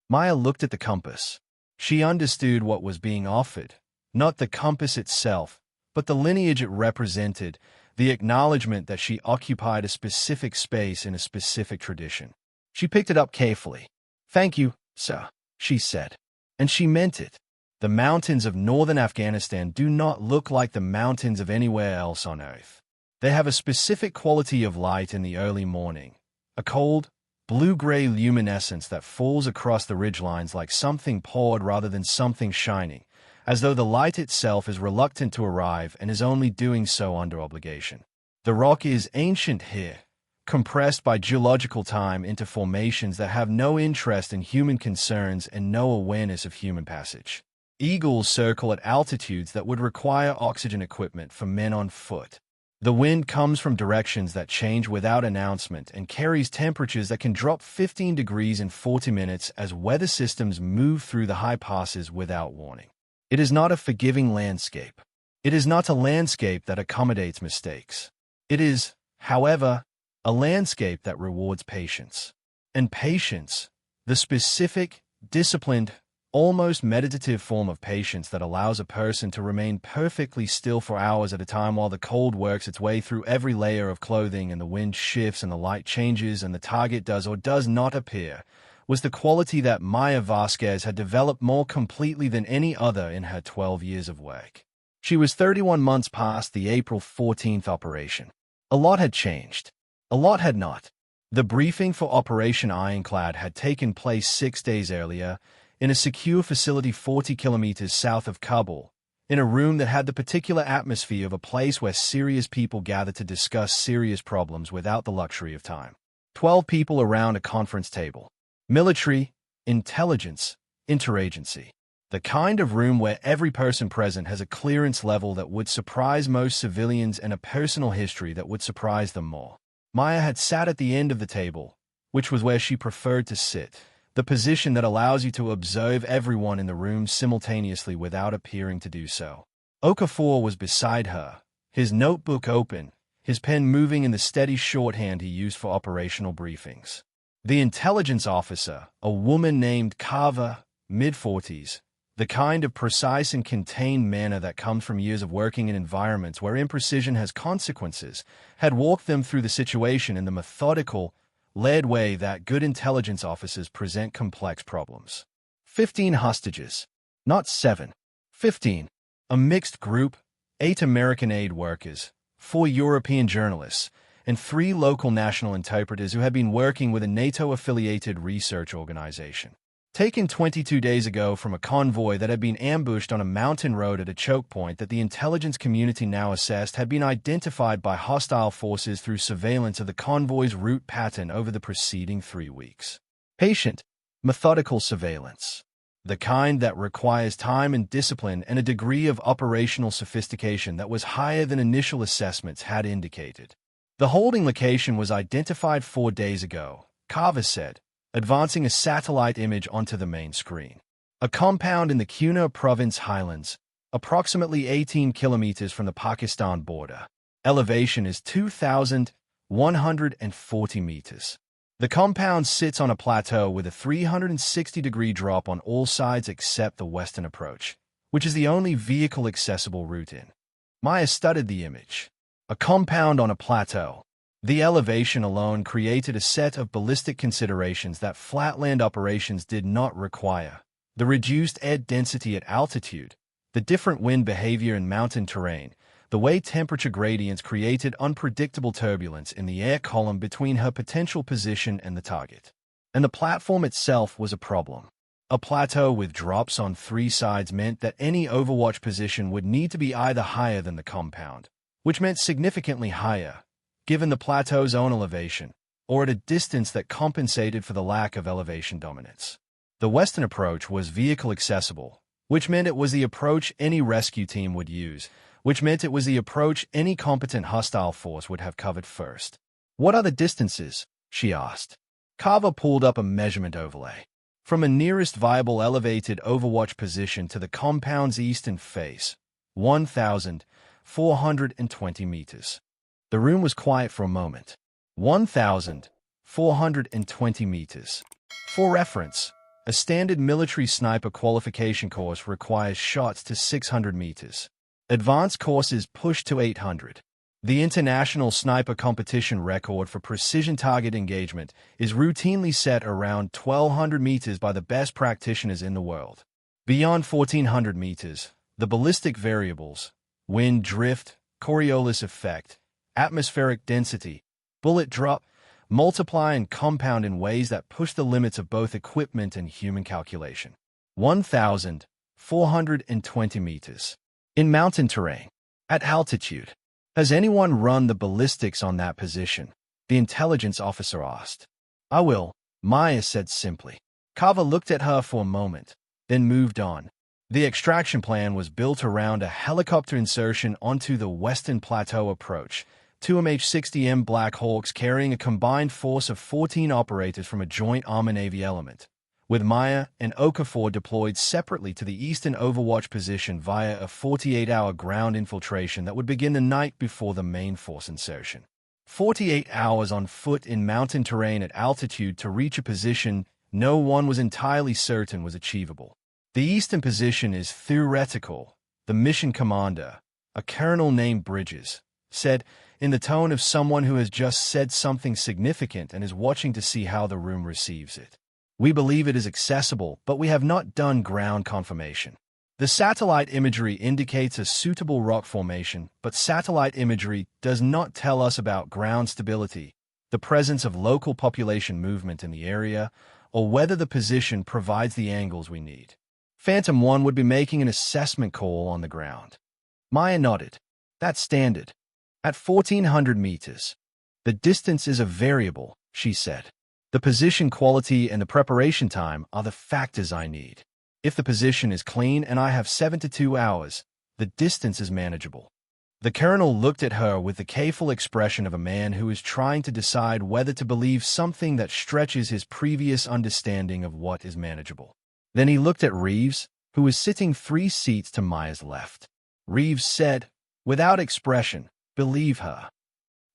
Maya looked at the compass. She understood what was being offered. Not the compass itself, but the lineage it represented, the acknowledgement that she occupied a specific space in a specific tradition. She picked it up carefully. Thank you, sir, she said. And she meant it. The mountains of northern Afghanistan do not look like the mountains of anywhere else on Earth. They have a specific quality of light in the early morning, a cold, blue-gray luminescence that falls across the ridgelines like something poured rather than something shining, as though the light itself is reluctant to arrive and is only doing so under obligation. The rock is ancient here, compressed by geological time into formations that have no interest in human concerns and no awareness of human passage. Eagles circle at altitudes that would require oxygen equipment for men on foot. The wind comes from directions that change without announcement and carries temperatures that can drop 15 degrees in 40 minutes as weather systems move through the high passes without warning. It is not a forgiving landscape. It is not a landscape that accommodates mistakes. It is, however, a landscape that rewards patience. And patience, the specific, disciplined, almost meditative form of patience that allows a person to remain perfectly still for hours at a time while the cold works its way through every layer of clothing and the wind shifts and the light changes and the target does or does not appear, was the quality that Maya Vasquez had developed more completely than any other in her 12 years of work. She was 31 months past the April 14th operation. A lot had changed. A lot had not. The briefing for Operation Ironclad had taken place 6 days earlier, in a secure facility 40 kilometers south of Kabul, in a room that had the particular atmosphere of a place where serious people gather to discuss serious problems without the luxury of time. 12 people around a conference table. Military, intelligence, interagency. The kind of room where every person present has a clearance level that would surprise most civilians and a personal history that would surprise them more. Maya had sat at the end of the table, which was where she preferred to sit, the position that allows you to observe everyone in the room simultaneously without appearing to do so. Okafor was beside her, his notebook open, his pen moving in the steady shorthand he used for operational briefings. The intelligence officer, a woman named Carver, mid-40s, The kind of precise and contained manner that comes from years of working in environments where imprecision has consequences, had walked them through the situation in the methodical, led way that good intelligence officers present complex problems. 15 hostages. Not 7. 15. A mixed group, 8 American aid workers, 4 European journalists, and 3 local national interpreters who had been working with a NATO-affiliated research organization. Taken 22 days ago from a convoy that had been ambushed on a mountain road at a choke point that the intelligence community now assessed had been identified by hostile forces through surveillance of the convoy's route pattern over the preceding 3 weeks. Patient, methodical surveillance. The kind that requires time and discipline and a degree of operational sophistication that was higher than initial assessments had indicated. The holding location was identified 4 days ago, Carver said, advancing a satellite image onto the main screen. A compound in the Kunar Province highlands, approximately 18 kilometers from the Pakistan border. Elevation is 2,140 meters. The compound sits on a plateau with a 360-degree drop on all sides except the western approach, which is the only vehicle-accessible route in. Maya studied the image. A compound on a plateau. The elevation alone created a set of ballistic considerations that flatland operations did not require. The reduced air density at altitude, the different wind behavior in mountain terrain, the way temperature gradients created unpredictable turbulence in the air column between her potential position and the target. And the platform itself was a problem. A plateau with drops on 3 sides meant that any Overwatch position would need to be either higher than the compound, which meant significantly higher, given the plateau's own elevation, or at a distance that compensated for the lack of elevation dominance. The western approach was vehicle accessible, which meant it was the approach any rescue team would use, which meant it was the approach any competent hostile force would have covered first. What are the distances? She asked. Carver pulled up a measurement overlay. From a nearest viable elevated Overwatch position to the compound's eastern face, 1,420 meters. The room was quiet for a moment. 1,420 meters. For reference, a standard military sniper qualification course requires shots to 600 meters. Advanced courses push to 800. The international sniper competition record for precision target engagement is routinely set around 1,200 meters by the best practitioners in the world. Beyond 1,400 meters, the ballistic variables, wind drift, Coriolis effect, atmospheric density, bullet drop, multiply and compound in ways that push the limits of both equipment and human calculation. 1,420 meters. In mountain terrain. At altitude. Has anyone run the ballistics on that position? The intelligence officer asked. I will, Maya said simply. Carver looked at her for a moment, then moved on. The extraction plan was built around a helicopter insertion onto the western plateau approach, 2 MH-60M Black Hawks carrying a combined force of 14 operators from a joint Army-Navy element, with Maya and Okafor deployed separately to the eastern Overwatch position via a 48-hour ground infiltration that would begin the night before the main force insertion. 48 hours on foot in mountain terrain at altitude to reach a position no one was entirely certain was achievable. The eastern position is theoretical, the mission commander, a colonel named Bridges, said, in the tone of someone who has just said something significant and is watching to see how the room receives it. We believe it is accessible, but we have not done ground confirmation. The satellite imagery indicates a suitable rock formation, but satellite imagery does not tell us about ground stability, the presence of local population movement in the area, or whether the position provides the angles we need. Phantom 1 would be making an assessment call on the ground. Maya nodded. That's standard. At 1,400 meters. The distance is a variable, she said. The position quality and the preparation time are the factors I need. If the position is clean and I have 72 hours, the distance is manageable. The colonel looked at her with the careful expression of a man who is trying to decide whether to believe something that stretches his previous understanding of what is manageable. Then he looked at Reeves, who was sitting 3 seats to Maya's left. Reeves said, without expression, believe her.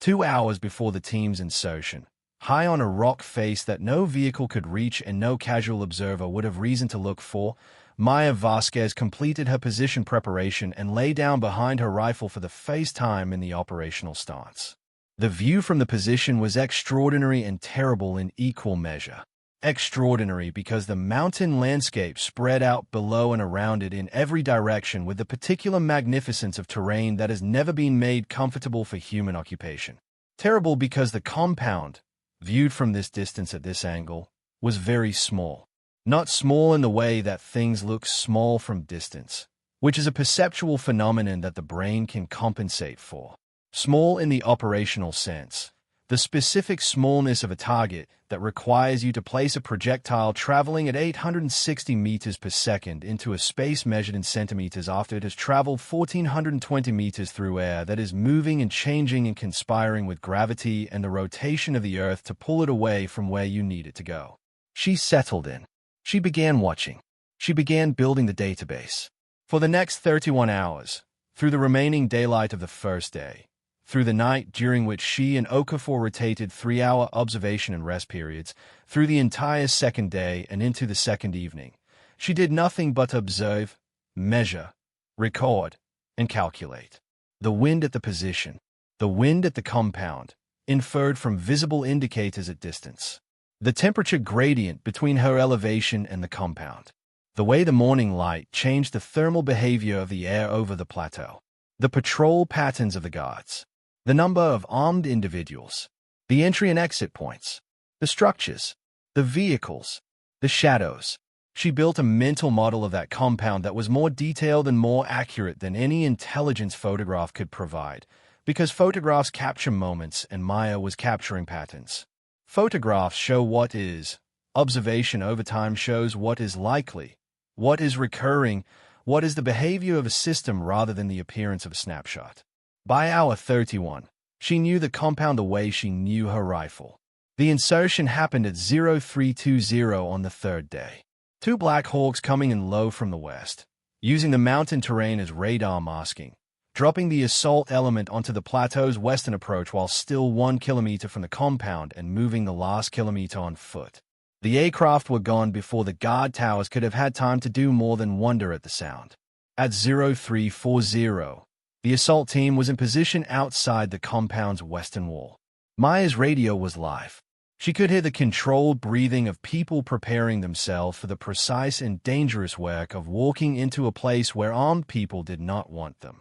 2 hours before the team's insertion, high on a rock face that no vehicle could reach and no casual observer would have reason to look for, Maya Vasquez completed her position preparation and lay down behind her rifle for the first time in the operational stance. The view from the position was extraordinary and terrible in equal measure. Extraordinary because the mountain landscape spread out below and around it in every direction with the particular magnificence of terrain that has never been made comfortable for human occupation. Terrible because the compound, viewed from this distance at this angle, was very small. Not small in the way that things look small from distance, which is a perceptual phenomenon that the brain can compensate for. Small in the operational sense, the specific smallness of a target that requires you to place a projectile traveling at 860 meters per second into a space measured in centimeters after it has traveled 1,420 meters through air that is moving and changing and conspiring with gravity and the rotation of the Earth to pull it away from where you need it to go. She settled in. She began watching. She began building the database. For the next 31 hours, through the remaining daylight of the first day, through the night during which she and Okafor rotated 3-hour observation and rest periods, through the entire second day and into the second evening, she did nothing but observe, measure, record, and calculate. The wind at the position, the wind at the compound, inferred from visible indicators at distance. The temperature gradient between her elevation and the compound. The way the morning light changed the thermal behavior of the air over the plateau. The patrol patterns of the guards. The number of armed individuals. The entry and exit points. The structures. The vehicles. The shadows. She built a mental model of that compound that was more detailed and more accurate than any intelligence photograph could provide, because photographs capture moments and Maya was capturing patterns. Photographs show what is. Observation over time shows what is likely, what is recurring, what is the behavior of a system rather than the appearance of a snapshot. By hour 31, she knew the compound the way she knew her rifle. The insertion happened at 0320 on the third day. 2 Black Hawks coming in low from the west, using the mountain terrain as radar masking, dropping the assault element onto the plateau's western approach while still 1 kilometer from the compound and moving the last kilometer on foot. The aircraft were gone before the guard towers could have had time to do more than wonder at the sound. At 0340, the assault team was in position outside the compound's western wall. Maya's radio was live. She could hear the controlled breathing of people preparing themselves for the precise and dangerous work of walking into a place where armed people did not want them.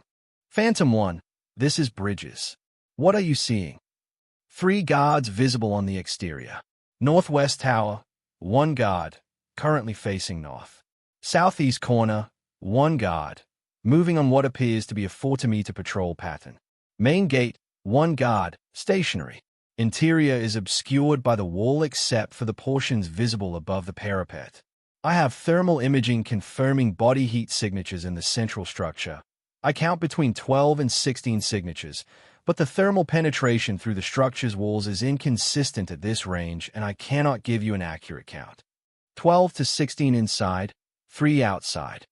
Phantom 1, this is Bridges. What are you seeing? 3 guards visible on the exterior. Northwest tower, 1 guard, currently facing north. Southeast corner, 1 guard, moving on what appears to be a 40-meter patrol pattern. Main gate, 1 guard, stationary. Interior is obscured by the wall except for the portions visible above the parapet. I have thermal imaging confirming body heat signatures in the central structure. I count between 12 and 16 signatures, but the thermal penetration through the structure's walls is inconsistent at this range and I cannot give you an accurate count. 12 to 16 inside, 3 outside.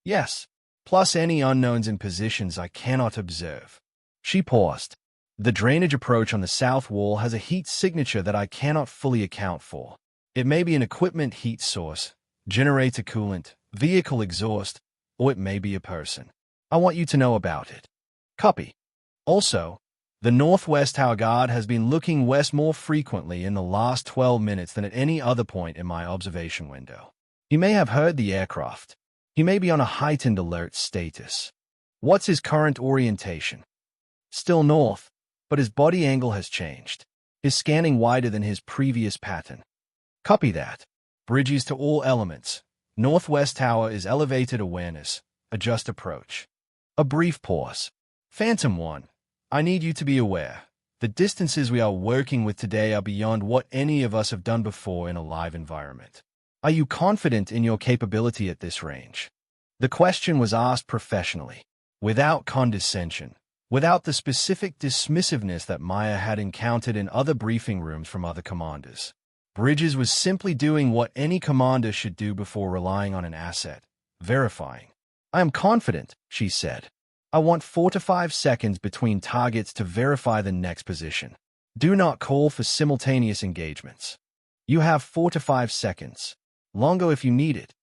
Yes, plus any unknowns in positions I cannot observe. She paused. The drainage approach on the south wall has a heat signature that I cannot fully account for. It may be an equipment heat source, generator coolant, vehicle exhaust, or it may be a person. I want you to know about it. Copy. Also, the Northwest Tower Guard has been looking west more frequently in the last 12 minutes than at any other point in my observation window. He may have heard the aircraft. He may be on a heightened alert status. What's his current orientation? Still north, but his body angle has changed. His scanning wider than his previous pattern. Copy that. Bridges to all elements. Northwest Tower is elevated awareness. Adjust approach. A brief pause. Phantom 1, I need you to be aware. The distances we are working with today are beyond what any of us have done before in a live environment. Are you confident in your capability at this range? The question was asked professionally, without condescension, without the specific dismissiveness that Maya had encountered in other briefing rooms from other commanders. Bridges was simply doing what any commander should do before relying on an asset, verifying. I am confident, she said. I want 4 to 5 seconds between targets to verify the next position. Do not call for simultaneous engagements. You have 4 to 5 seconds. Longer if you need it.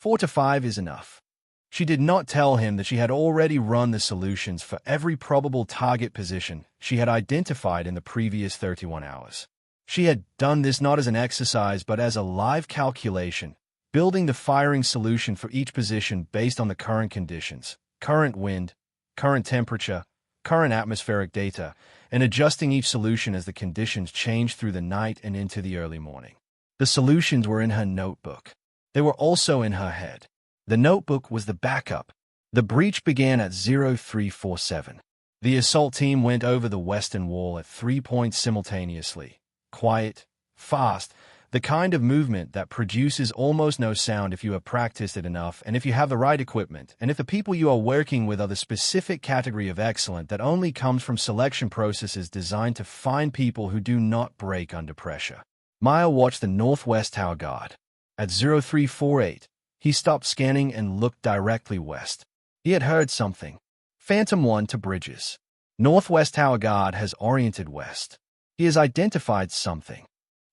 4 to 5 is enough. She did not tell him that she had already run the solutions for every probable target position she had identified in the previous 31 hours. She had done this not as an exercise but as a live calculation, building the firing solution for each position based on the current conditions, current wind, current temperature, current atmospheric data, and adjusting each solution as the conditions changed through the night and into the early morning. The solutions were in her notebook. They were also in her head. The notebook was the backup. The breach began at 0347. The assault team went over the western wall at 3 points simultaneously. Quiet, fast, the kind of movement that produces almost no sound if you have practiced it enough and if you have the right equipment, and if the people you are working with are the specific category of excellent that only comes from selection processes designed to find people who do not break under pressure. Maya watched the Northwest Tower Guard. At 0348, he stopped scanning and looked directly west. He had heard something. Phantom 1 to Bridges. Northwest Tower Guard has oriented west. He has identified something.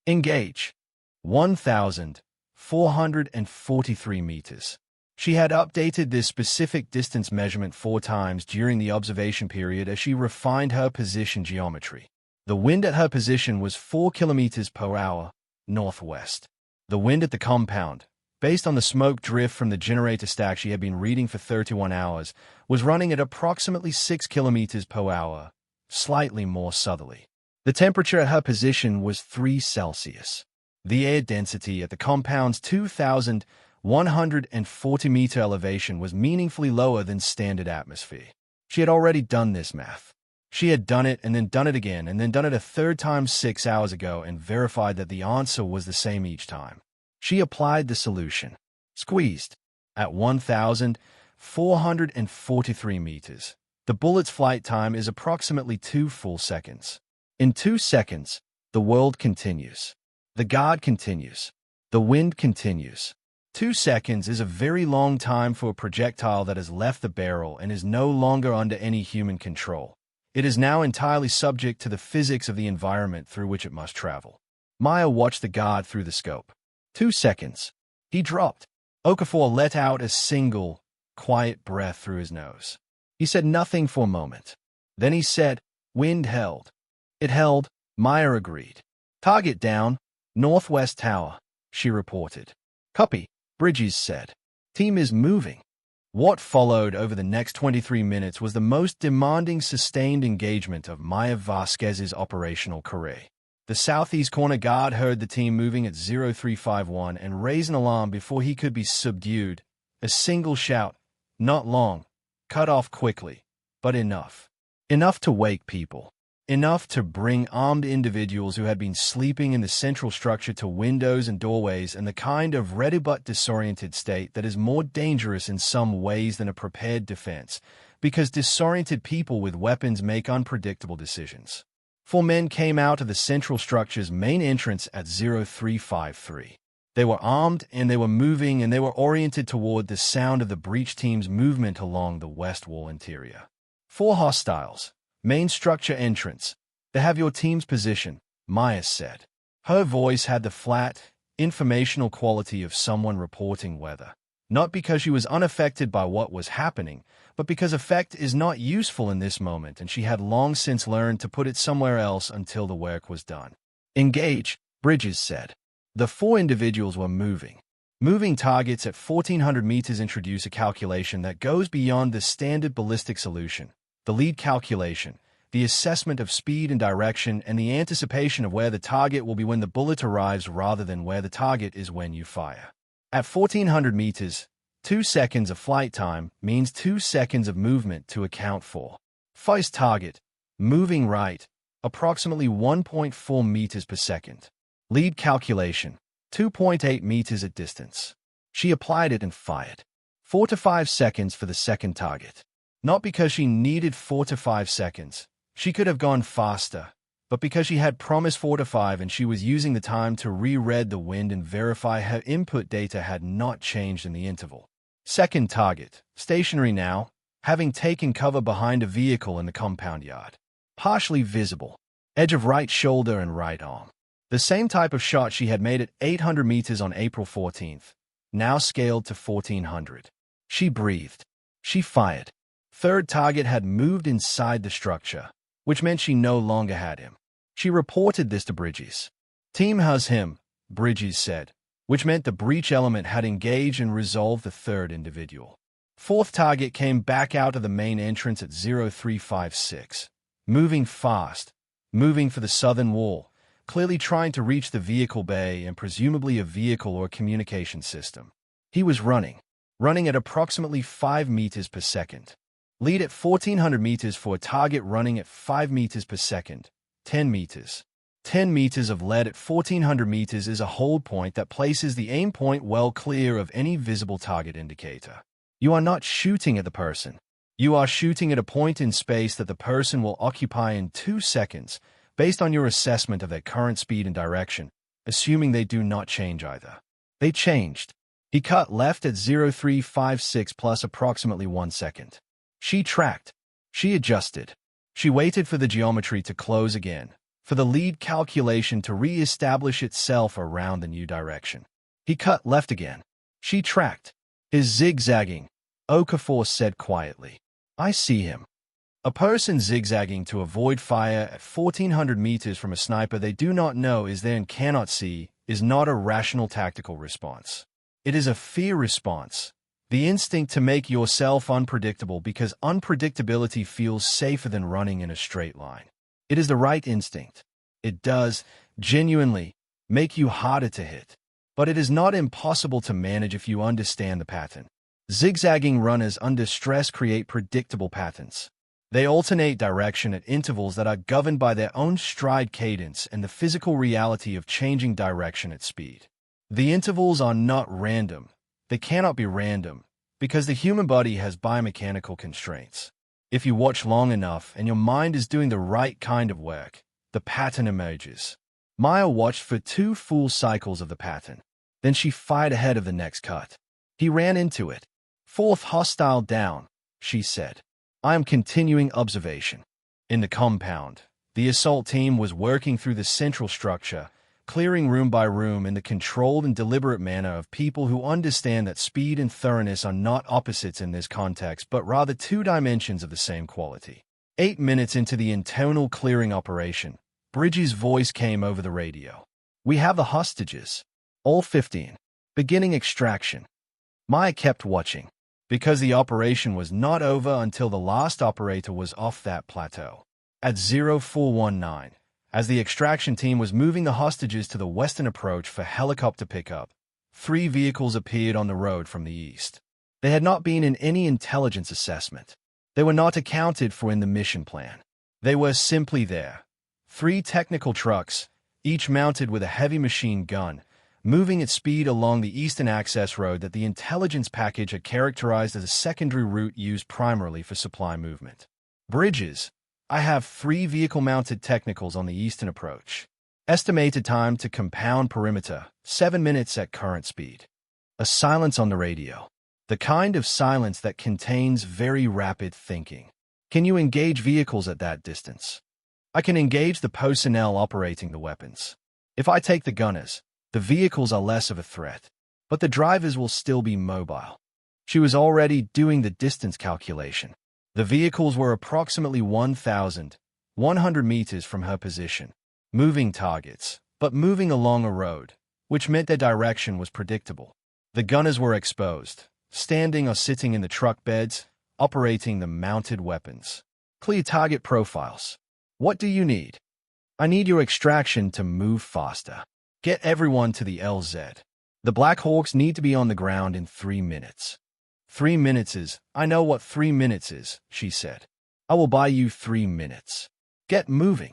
Engage. 1,443 meters. She had updated this specific distance measurement 4 times during the observation period as she refined her position geometry. The wind at her position was 4 kilometers per hour, northwest. The wind at the compound, based on the smoke drift from the generator stack she had been reading for 31 hours, was running at approximately 6 kilometers per hour, slightly more southerly. The temperature at her position was 3 Celsius. The air density at the compound's 2,140-meter elevation was meaningfully lower than standard atmosphere. She had already done this math. She had done it and then done it again and then done it a third time 6 hours ago and verified that the answer was the same each time. She applied the solution. Squeezed. At 1,443 meters. The bullet's flight time is approximately 2 full seconds. In 2 seconds, the world continues. The guard continues. The wind continues. 2 seconds is a very long time for a projectile that has left the barrel and is no longer under any human control. It is now entirely subject to the physics of the environment through which it must travel. Maya watched the guard through the scope. 2 seconds. He dropped. Okafor let out a single, quiet breath through his nose. He said nothing for a moment. Then he said, "Wind held." It held, Maya agreed. "Target down. Northwest Tower," she reported. "Copy," Bridges said. "Team is moving." What followed over the next 23 minutes was the most demanding sustained engagement of Maya Vasquez's operational career. The southeast corner guard heard the team moving at 0351 and raised an alarm before he could be subdued. A single shout, not long, cut off quickly, but enough. Enough to wake people. Enough to bring armed individuals who had been sleeping in the central structure to windows and doorways and the kind of ready but disoriented state that is more dangerous in some ways than a prepared defense, because disoriented people with weapons make unpredictable decisions. 4 men came out of the central structure's main entrance at 0353. They were armed and they were moving and they were oriented toward the sound of the breach team's movement along the west wall interior. 4 hostiles. Main structure entrance. They have your team's position, Maya said. Her voice had the flat, informational quality of someone reporting weather. Not because she was unaffected by what was happening, but because affect is not useful in this moment and she had long since learned to put it somewhere else until the work was done. Engage, Bridges said. The 4 individuals were moving. Moving targets at 1,400 meters introduce a calculation that goes beyond the standard ballistic solution. The lead calculation, the assessment of speed and direction, and the anticipation of where the target will be when the bullet arrives rather than where the target is when you fire. At 1,400 meters, 2 seconds of flight time means 2 seconds of movement to account for. First target, moving right, approximately 1.4 meters per second. Lead calculation, 2.8 meters at distance. She applied it and fired. 4 to 5 seconds for the second target. Not because she needed 4 to 5 seconds. She could have gone faster, but because she had promised 4 to 5 and she was using the time to re-read the wind and verify her input data had not changed in the interval. Second target, stationary now, having taken cover behind a vehicle in the compound yard. Partially visible, edge of right shoulder and right arm. The same type of shot she had made at 800 meters on April 14th. now scaled to 1400. She breathed. She fired. Third target had moved inside the structure, which meant she no longer had him. She reported this to Bridges. Team has him, Bridges said, which meant the breach element had engaged and resolved the third individual. Fourth target came back out of the main entrance at 0356, moving fast, moving for the southern wall, clearly trying to reach the vehicle bay and presumably a vehicle or communication system. He was running at approximately 5 meters per second. Lead at 1400 meters for a target running at 5 meters per second, 10 meters. 10 meters of lead at 1400 meters is a hold point that places the aim point well clear of any visible target indicator. You are not shooting at the person. You are shooting at a point in space that the person will occupy in 2 seconds, based on your assessment of their current speed and direction, assuming they do not change either. They changed. He cut left at 0356 plus approximately 1 second. She tracked. She adjusted. She waited for the geometry to close again, for the lead calculation to re-establish itself around the new direction. He cut left again. She tracked. His zigzagging, Okafor said quietly. I see him. A person zigzagging to avoid fire at 1400 meters from a sniper they do not know is there and cannot see is not a rational tactical response. It is a fear response. The instinct to make yourself unpredictable because unpredictability feels safer than running in a straight line. It is the right instinct. It does, genuinely, make you harder to hit. But it is not impossible to manage if you understand the pattern. Zigzagging runners under stress create predictable patterns. They alternate direction at intervals that are governed by their own stride cadence and the physical reality of changing direction at speed. The intervals are not random. They cannot be random, because the human body has biomechanical constraints. If you watch long enough and your mind is doing the right kind of work, the pattern emerges. Maya watched for 2 full cycles of the pattern. Then she fired ahead of the next cut. He ran into it. Fourth hostile down, she said. I am continuing observation. In the compound, the assault team was working through the central structure, clearing room by room in the controlled and deliberate manner of people who understand that speed and thoroughness are not opposites in this context, but rather 2 dimensions of the same quality. 8 minutes into the internal clearing operation, Bridges' voice came over the radio. We have the hostages. All 15. Beginning extraction. Maya kept watching, because the operation was not over until the last operator was off that plateau. At 0419, as the extraction team was moving the hostages to the western approach for helicopter pickup, 3 vehicles appeared on the road from the east. They had not been in any intelligence assessment. They were not accounted for in the mission plan. They were simply there. 3 technical trucks, each mounted with a heavy machine gun, moving at speed along the eastern access road that the intelligence package had characterized as a secondary route used primarily for supply movement. Bridges. I have 3 vehicle-mounted technicals on the eastern approach. Estimated time to compound perimeter, 7 minutes at current speed. A silence on the radio. The kind of silence that contains very rapid thinking. Can you engage vehicles at that distance? I can engage the personnel operating the weapons. If I take the gunners, the vehicles are less of a threat, but the drivers will still be mobile. She was already doing the distance calculation. The vehicles were approximately 1,100 meters from her position, moving targets, but moving along a road, which meant their direction was predictable. The gunners were exposed, standing or sitting in the truck beds, operating the mounted weapons. Clear target profiles. What do you need? I need your extraction to move faster. Get everyone to the LZ. The Black Hawks need to be on the ground in 3 minutes. 3 minutes is, I know what 3 minutes is, she said. I will buy you 3 minutes. Get moving.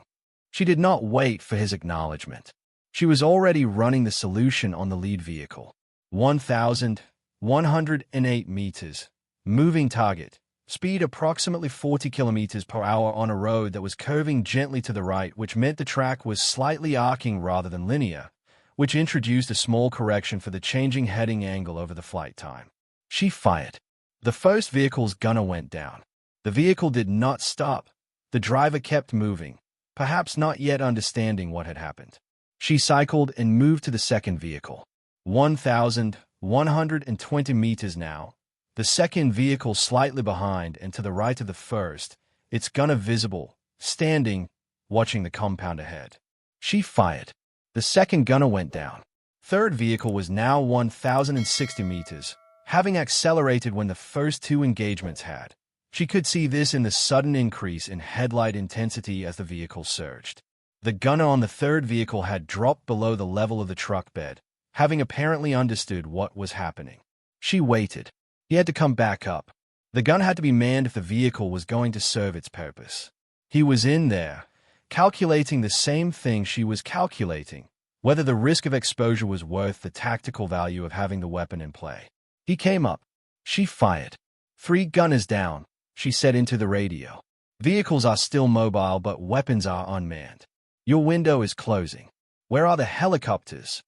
She did not wait for his acknowledgement. She was already running the solution on the lead vehicle. 1,108 meters. Moving target. Speed approximately 40 kilometers per hour on a road that was curving gently to the right, which meant the track was slightly arcing rather than linear, which introduced a small correction for the changing heading angle over the flight time. She fired. The first vehicle's gunner went down. The vehicle did not stop. The driver kept moving, perhaps not yet understanding what had happened. She cycled and moved to the second vehicle. 1,000, 120 meters now. The second vehicle slightly behind and to the right of the first, its gunner visible, standing, watching the compound ahead. She fired. The second gunner went down. Third vehicle was now 1,060 meters, having accelerated when the first two engagements had. She could see this in the sudden increase in headlight intensity as the vehicle surged. The gunner on the third vehicle had dropped below the level of the truck bed, having apparently understood what was happening. She waited. He had to come back up. The gun had to be manned if the vehicle was going to serve its purpose. He was in there, calculating the same thing she was calculating, whether the risk of exposure was worth the tactical value of having the weapon in play. He came up. She fired. 3 gunners down, she said into the radio. Vehicles are still mobile, but weapons are unmanned. Your window is closing. Where are the helicopters?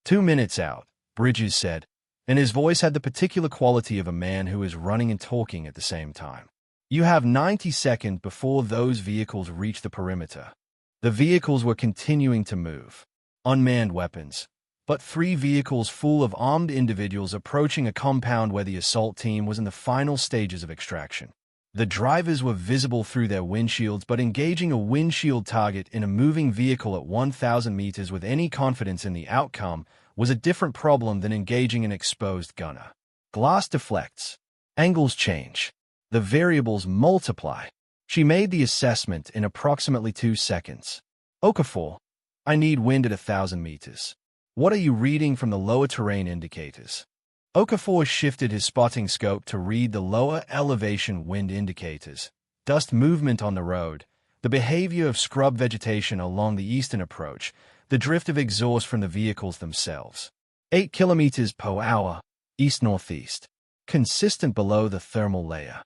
2 minutes out, Bridges said, and his voice had the particular quality of a man who is running and talking at the same time. You have 90 seconds before those vehicles reach the perimeter. The vehicles were continuing to move. Unmanned weapons, but 3 vehicles full of armed individuals approaching a compound where the assault team was in the final stages of extraction. The drivers were visible through their windshields, but engaging a windshield target in a moving vehicle at 1,000 meters with any confidence in the outcome was a different problem than engaging an exposed gunner. Glass deflects. Angles change. The variables multiply. She made the assessment in approximately 2 seconds. Okafor, I need wind at 1,000 meters. What are you reading from the lower terrain indicators? Okafor shifted his spotting scope to read the lower elevation wind indicators, dust movement on the road, the behavior of scrub vegetation along the eastern approach, the drift of exhaust from the vehicles themselves. 8 kilometers per hour, east-northeast, consistent below the thermal layer.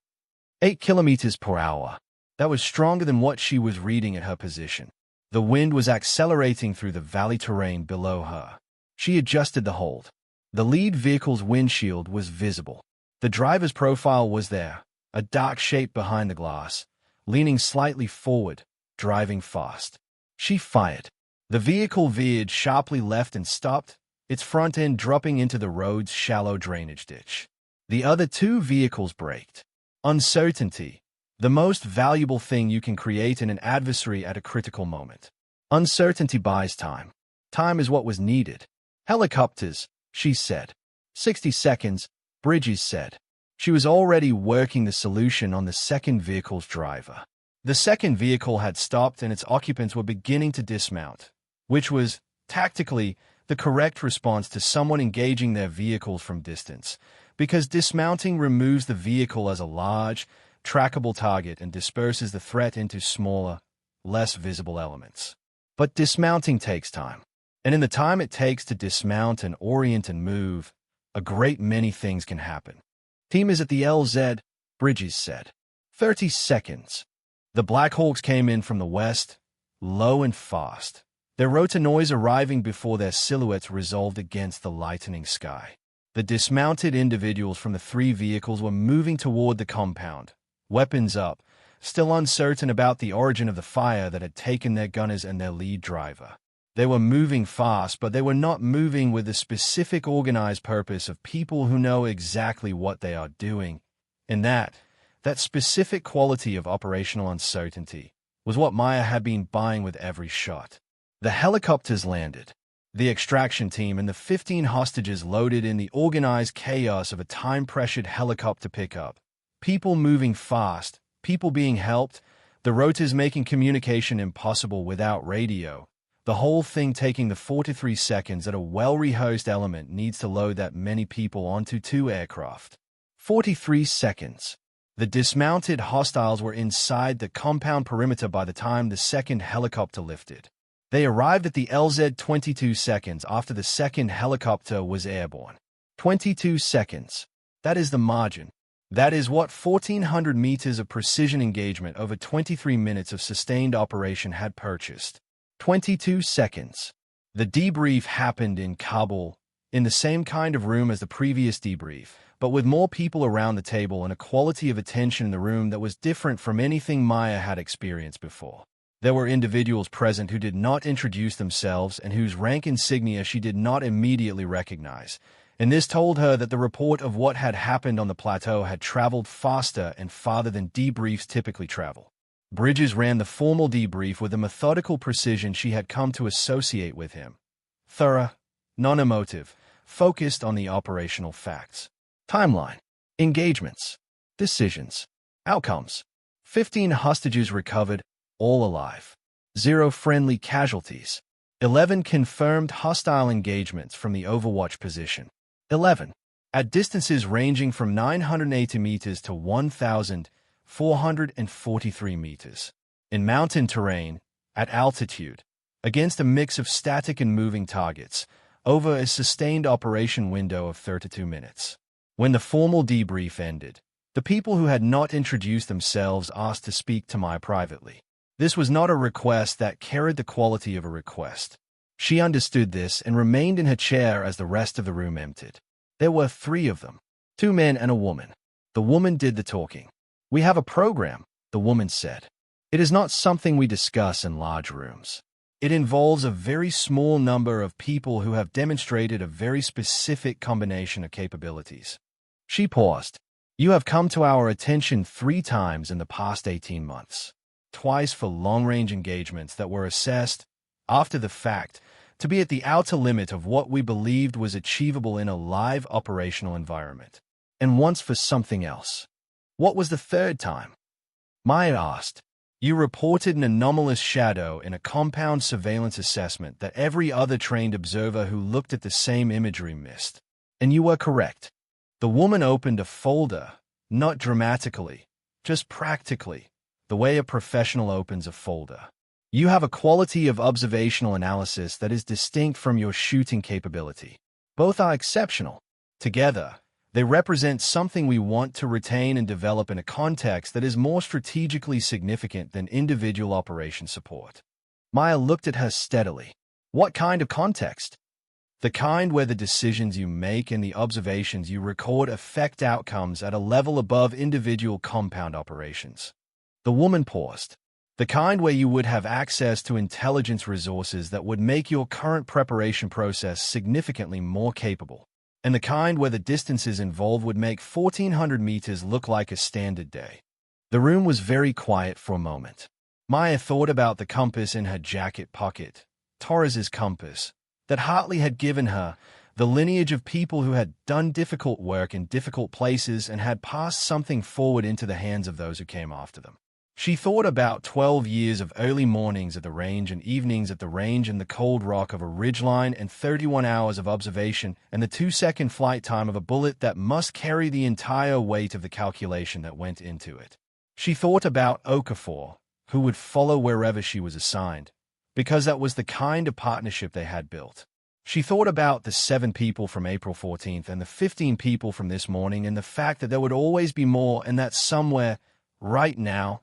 8 kilometers per hour. That was stronger than what she was reading at her position. The wind was accelerating through the valley terrain below her. She adjusted the hold. The lead vehicle's windshield was visible. The driver's profile was there, a dark shape behind the glass, leaning slightly forward, driving fast. She fired. The vehicle veered sharply left and stopped, its front end dropping into the road's shallow drainage ditch. The other 2 vehicles braked. Uncertainty, the most valuable thing you can create in an adversary at a critical moment. Uncertainty buys time. Time is what was needed. Helicopters, she said. 60 seconds, Bridges said. She was already working the solution on the second vehicle's driver. The second vehicle had stopped and its occupants were beginning to dismount, which was, tactically, the correct response to someone engaging their vehicles from distance, because dismounting removes the vehicle as a large, trackable target and disperses the threat into smaller, less visible elements. But dismounting takes time. And in the time it takes to dismount and orient and move, a great many things can happen. Team is at the LZ, Bridges said. 30 seconds. The Black Hawks came in from the west, low and fast, their rotor noise arriving before their silhouettes resolved against the lightening sky. The dismounted individuals from the 3 vehicles were moving toward the compound, weapons up, still uncertain about the origin of the fire that had taken their gunners and their lead driver. They were moving fast, but they were not moving with the specific organized purpose of people who know exactly what they are doing. And that specific quality of operational uncertainty was what Maya had been buying with every shot. The helicopters landed. The extraction team and the 15 hostages loaded in the organized chaos of a time-pressured helicopter pickup. People moving fast, people being helped, the rotors making communication impossible without radio. The whole thing taking the 43 seconds that a well-rehearsed element needs to load that many people onto 2 aircraft. 43 seconds. The dismounted hostiles were inside the compound perimeter by the time the second helicopter lifted. They arrived at the LZ 22 seconds after the second helicopter was airborne. 22 seconds. That is the margin. That is what 1,400 meters of precision engagement over 23 minutes of sustained operation had purchased. 22 seconds. The debrief happened in Kabul, in the same kind of room as the previous debrief, but with more people around the table and a quality of attention in the room that was different from anything Maya had experienced before. There were individuals present who did not introduce themselves and whose rank insignia she did not immediately recognize, and this told her that the report of what had happened on the plateau had traveled faster and farther than debriefs typically travel. Bridges ran the formal debrief with the methodical precision she had come to associate with him. Thorough, non-emotive, focused on the operational facts. Timeline. Engagements. Decisions. Outcomes. 15 hostages recovered, all alive. 0 friendly casualties. 11 confirmed hostile engagements from the Overwatch position. 11. At distances ranging from 980 meters to 1,443 meters. In mountain terrain, at altitude, against a mix of static and moving targets, over a sustained operation window of 32 minutes. When the formal debrief ended, the people who had not introduced themselves asked to speak to Maya privately. This was not a request that carried the quality of a request. She understood this and remained in her chair as the rest of the room emptied. There were 3 of them, 2 men and a woman. The woman did the talking. "We have a program," the woman said. "It is not something we discuss in large rooms. It involves a very small number of people who have demonstrated a very specific combination of capabilities." She paused. "You have come to our attention 3 times in the past 18 months. Twice for long-range engagements that were assessed, after the fact, to be at the outer limit of what we believed was achievable in a live operational environment. And once for something else. What was the 3rd time?" Maya asked. "You reported an anomalous shadow in a compound surveillance assessment that every other trained observer who looked at the same imagery missed. And you were correct." The woman opened a folder, not dramatically, just practically, the way a professional opens a folder. "You have a quality of observational analysis that is distinct from your shooting capability. Both are exceptional. Together, they represent something we want to retain and develop in a context that is more strategically significant than individual operation support." Maya looked at her steadily. "What kind of context?" "The kind where the decisions you make and the observations you record affect outcomes at a level above individual compound operations." The woman paused. "The kind where you would have access to intelligence resources that would make your current preparation process significantly more capable. And the kind where the distances involved would make 1,400 meters look like a standard day." The room was very quiet for a moment. Maya thought about the compass in her jacket pocket, Torres's compass, that Hartley had given her, the lineage of people who had done difficult work in difficult places and had passed something forward into the hands of those who came after them. She thought about 12 years of early mornings at the range and evenings at the range and the cold rock of a ridgeline and 31 hours of observation and the 2-second flight time of a bullet that must carry the entire weight of the calculation that went into it. She thought about Okafor, who would follow wherever she was assigned, because that was the kind of partnership they had built. She thought about the 7 people from April 14th and the 15 people from this morning and the fact that there would always be more and that somewhere, right now,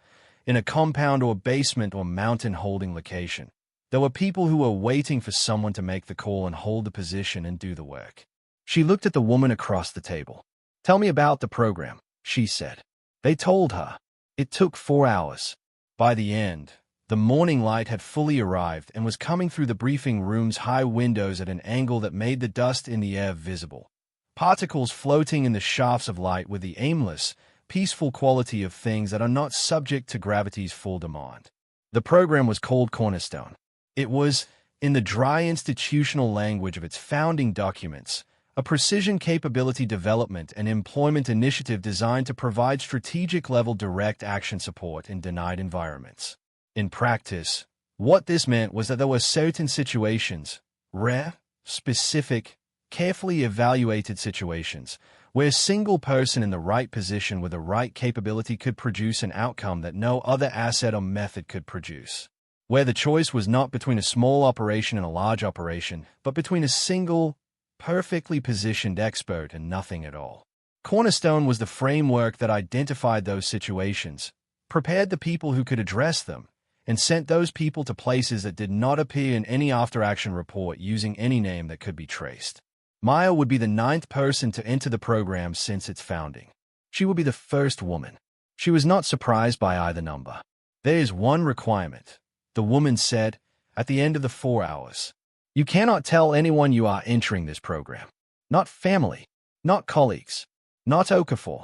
in a compound or basement or mountain holding location, there were people who were waiting for someone to make the call and hold the position and do the work. She looked at the woman across the table. "Tell me about the program," she said. They told her. It took 4 hours. By the end, the morning light had fully arrived and was coming through the briefing room's high windows at an angle that made the dust in the air visible. Particles floating in the shafts of light with the aimless, peaceful quality of things that are not subject to gravity's full demand. The program was called Cornerstone. It was, in the dry institutional language of its founding documents, a precision capability development and employment initiative designed to provide strategic-level direct action support in denied environments. In practice, what this meant was that there were certain situations, rare, specific, carefully evaluated situations, where a single person in the right position with the right capability could produce an outcome that no other asset or method could produce. Where the choice was not between a small operation and a large operation, but between a single, perfectly positioned expert and nothing at all. Cornerstone was the framework that identified those situations, prepared the people who could address them, and sent those people to places that did not appear in any after-action report using any name that could be traced. Maya would be the 9th person to enter the program since its founding. She would be the first woman. She was not surprised by either number. "There is one requirement," the woman said, at the end of the 4 hours. "You cannot tell anyone you are entering this program. Not family. Not colleagues. Not Okafor.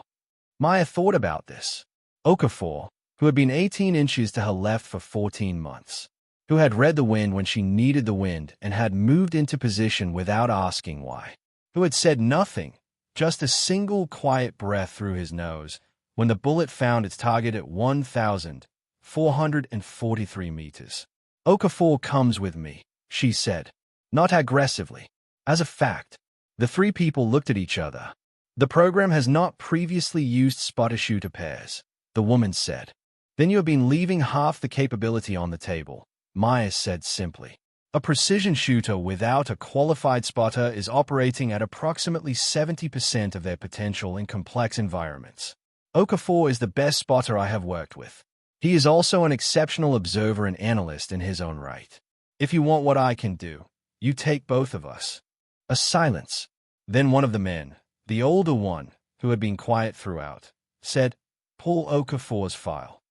Maya thought about this. Okafor, who had been 18 inches to her left for 14 months, who had read the wind when she needed the wind and had moved into position without asking why, who had said nothing, just a single quiet breath through his nose, when the bullet found its target at 1,443 meters. Okafor comes with me, she said, not aggressively. As a fact, the three people looked at each other. The program has not previously used spotter-shooter pairs, the woman said. Then you have been leaving half the capability on the table, Maya said simply. A precision shooter without a qualified spotter is operating at approximately 70% of their potential in complex environments. Okafor is the best spotter I have worked with. He is also an exceptional observer and analyst in his own right. If you want what I can do, you take both of us. A silence. Then one of the men, the older one, who had been quiet throughout, said, "Pull Okafor's file."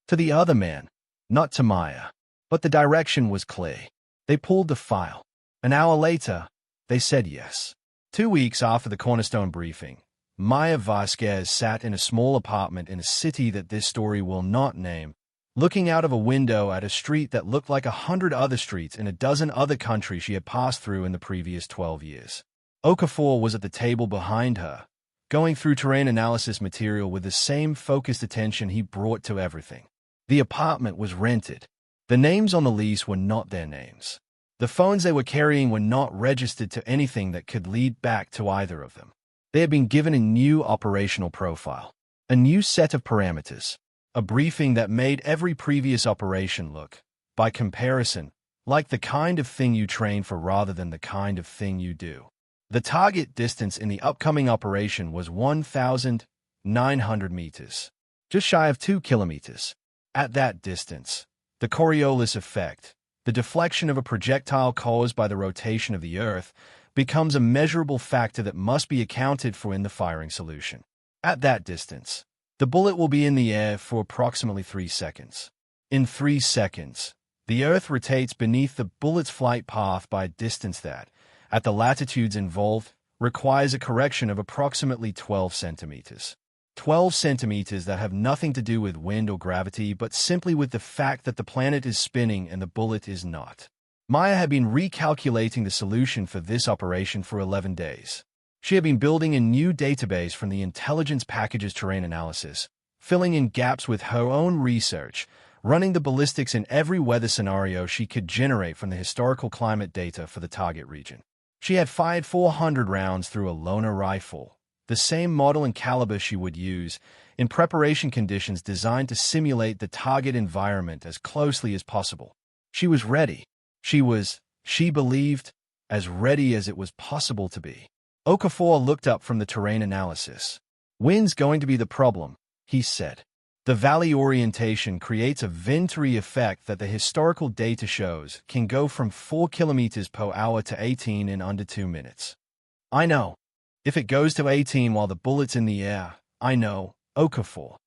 To the other man, not to Maya. But the direction was clear. They pulled the file. An hour later, they said yes. 2 weeks after the Cornerstone briefing, Maya Vasquez sat in a small apartment in a city that this story will not name, looking out of a window at a street that looked like 100 other streets in a dozen other countries she had passed through in the previous 12 years. Okafor was at the table behind her, going through terrain analysis material with the same focused attention he brought to everything. The apartment was rented. The names on the lease were not their names. The phones they were carrying were not registered to anything that could lead back to either of them. They had been given a new operational profile, a new set of parameters, a briefing that made every previous operation look, by comparison, like the kind of thing you train for rather than the kind of thing you do. The target distance in the upcoming operation was 1,900 meters, just shy of 2 kilometers. At that distance, the Coriolis effect, the deflection of a projectile caused by the rotation of the Earth, becomes a measurable factor that must be accounted for in the firing solution. At that distance, the bullet will be in the air for approximately 3 seconds. In 3 seconds, the Earth rotates beneath the bullet's flight path by a distance that, at the latitudes involved, requires a correction of approximately 12 centimeters. 12 centimeters that have nothing to do with wind or gravity, but simply with the fact that the planet is spinning and the bullet is not. Maya had been recalculating the solution for this operation for 11 days. She had been building a new database from the intelligence package's terrain analysis, filling in gaps with her own research, running the ballistics in every weather scenario she could generate from the historical climate data for the target region. She had fired 400 rounds through a loner rifle, the same model and caliber she would use, in preparation conditions designed to simulate the target environment as closely as possible. She was ready. She believed, as ready as it was possible to be. Okafor looked up from the terrain analysis. "Wind's going to be the problem," he said. "The valley orientation creates a venturi effect that the historical data shows can go from 4 kilometers per hour to 18 in under 2 minutes. I know. If it goes to 18 while the bullet's in the air, I know, Okafor."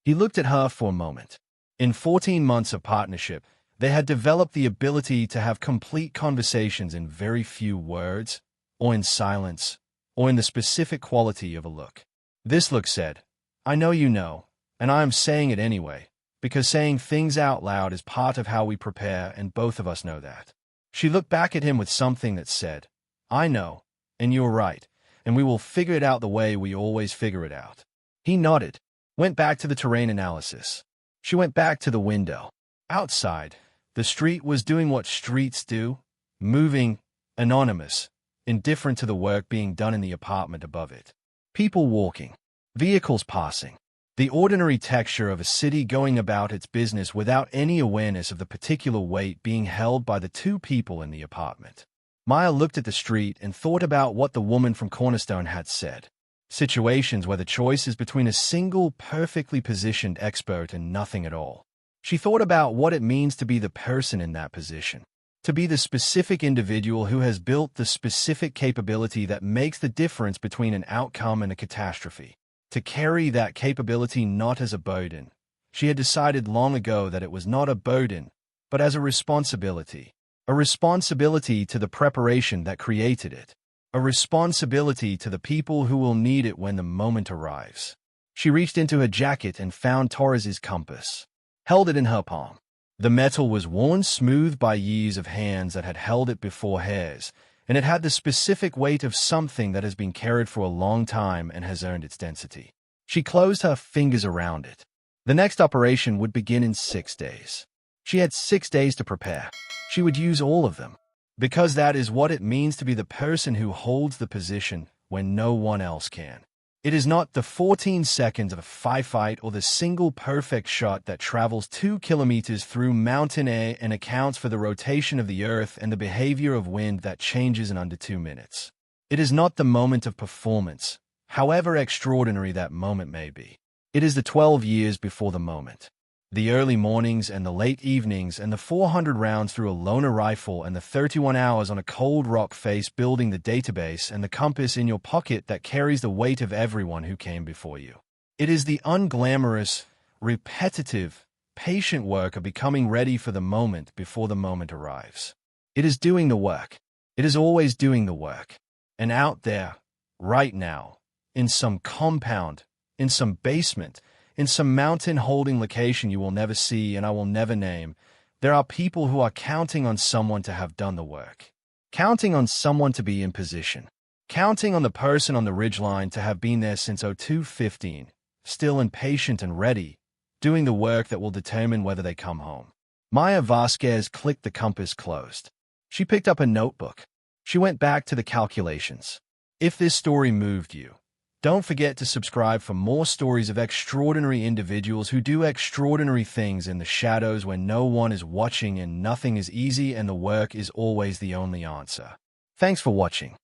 He looked at her for a moment. In 14 months of partnership, they had developed the ability to have complete conversations in very few words, or in silence, or in the specific quality of a look. This look said, "I know you know, and I am saying it anyway, because saying things out loud is part of how we prepare, and both of us know that." She looked back at him with something that said, "I know, and you're right, and we will figure it out the way we always figure it out." He nodded, went back to the terrain analysis. She went back to the window. Outside, the street was doing what streets do, moving, anonymous, indifferent to the work being done in the apartment above it. People walking, vehicles passing, the ordinary texture of a city going about its business without any awareness of the particular weight being held by the two people in the apartment. Maya looked at the street and thought about what the woman from Cornerstone had said. Situations where the choice is between a single, perfectly positioned expert and nothing at all. She thought about what it means to be the person in that position, to be the specific individual who has built the specific capability that makes the difference between an outcome and a catastrophe, to carry that capability not as a burden. She had decided long ago that it was not a burden, but as a responsibility to the preparation that created it. a responsibility to the people who will need it when the moment arrives. She reached into her jacket and found Torres's compass, held it in her palm. The metal was worn smooth by years of hands that had held it before hers, and it had the specific weight of something that has been carried for a long time and has earned its density. She closed her fingers around it. The next operation would begin in 6 days. She had 6 days to prepare. She would use all of them, because that is what it means to be the person who holds the position when no one else can. It is not the 14 seconds of a firefight or the single perfect shot that travels 2 kilometers through mountain air and accounts for the rotation of the earth and the behavior of wind that changes in under 2 minutes. It is not the moment of performance, however extraordinary that moment may be. It is the 12 years before the moment. The early mornings and the late evenings and the 400 rounds through a loner rifle and the 31 hours on a cold rock face building the database and the compass in your pocket that carries the weight of everyone who came before you. It is the unglamorous, repetitive, patient work of becoming ready for the moment before the moment arrives. It is doing the work. It is always doing the work. And out there, right now, in some compound, in some basement, in some mountain-holding location you will never see and I will never name, there are people who are counting on someone to have done the work. Counting on someone to be in position. Counting on the person on the ridgeline to have been there since 02:15, still impatient and ready, doing the work that will determine whether they come home. Maya Vasquez clicked the compass closed. She picked up a notebook. She went back to the calculations. If this story moved you, don't forget to subscribe for more stories of extraordinary individuals who do extraordinary things in the shadows when no one is watching and nothing is easy and the work is always the only answer. Thanks for watching.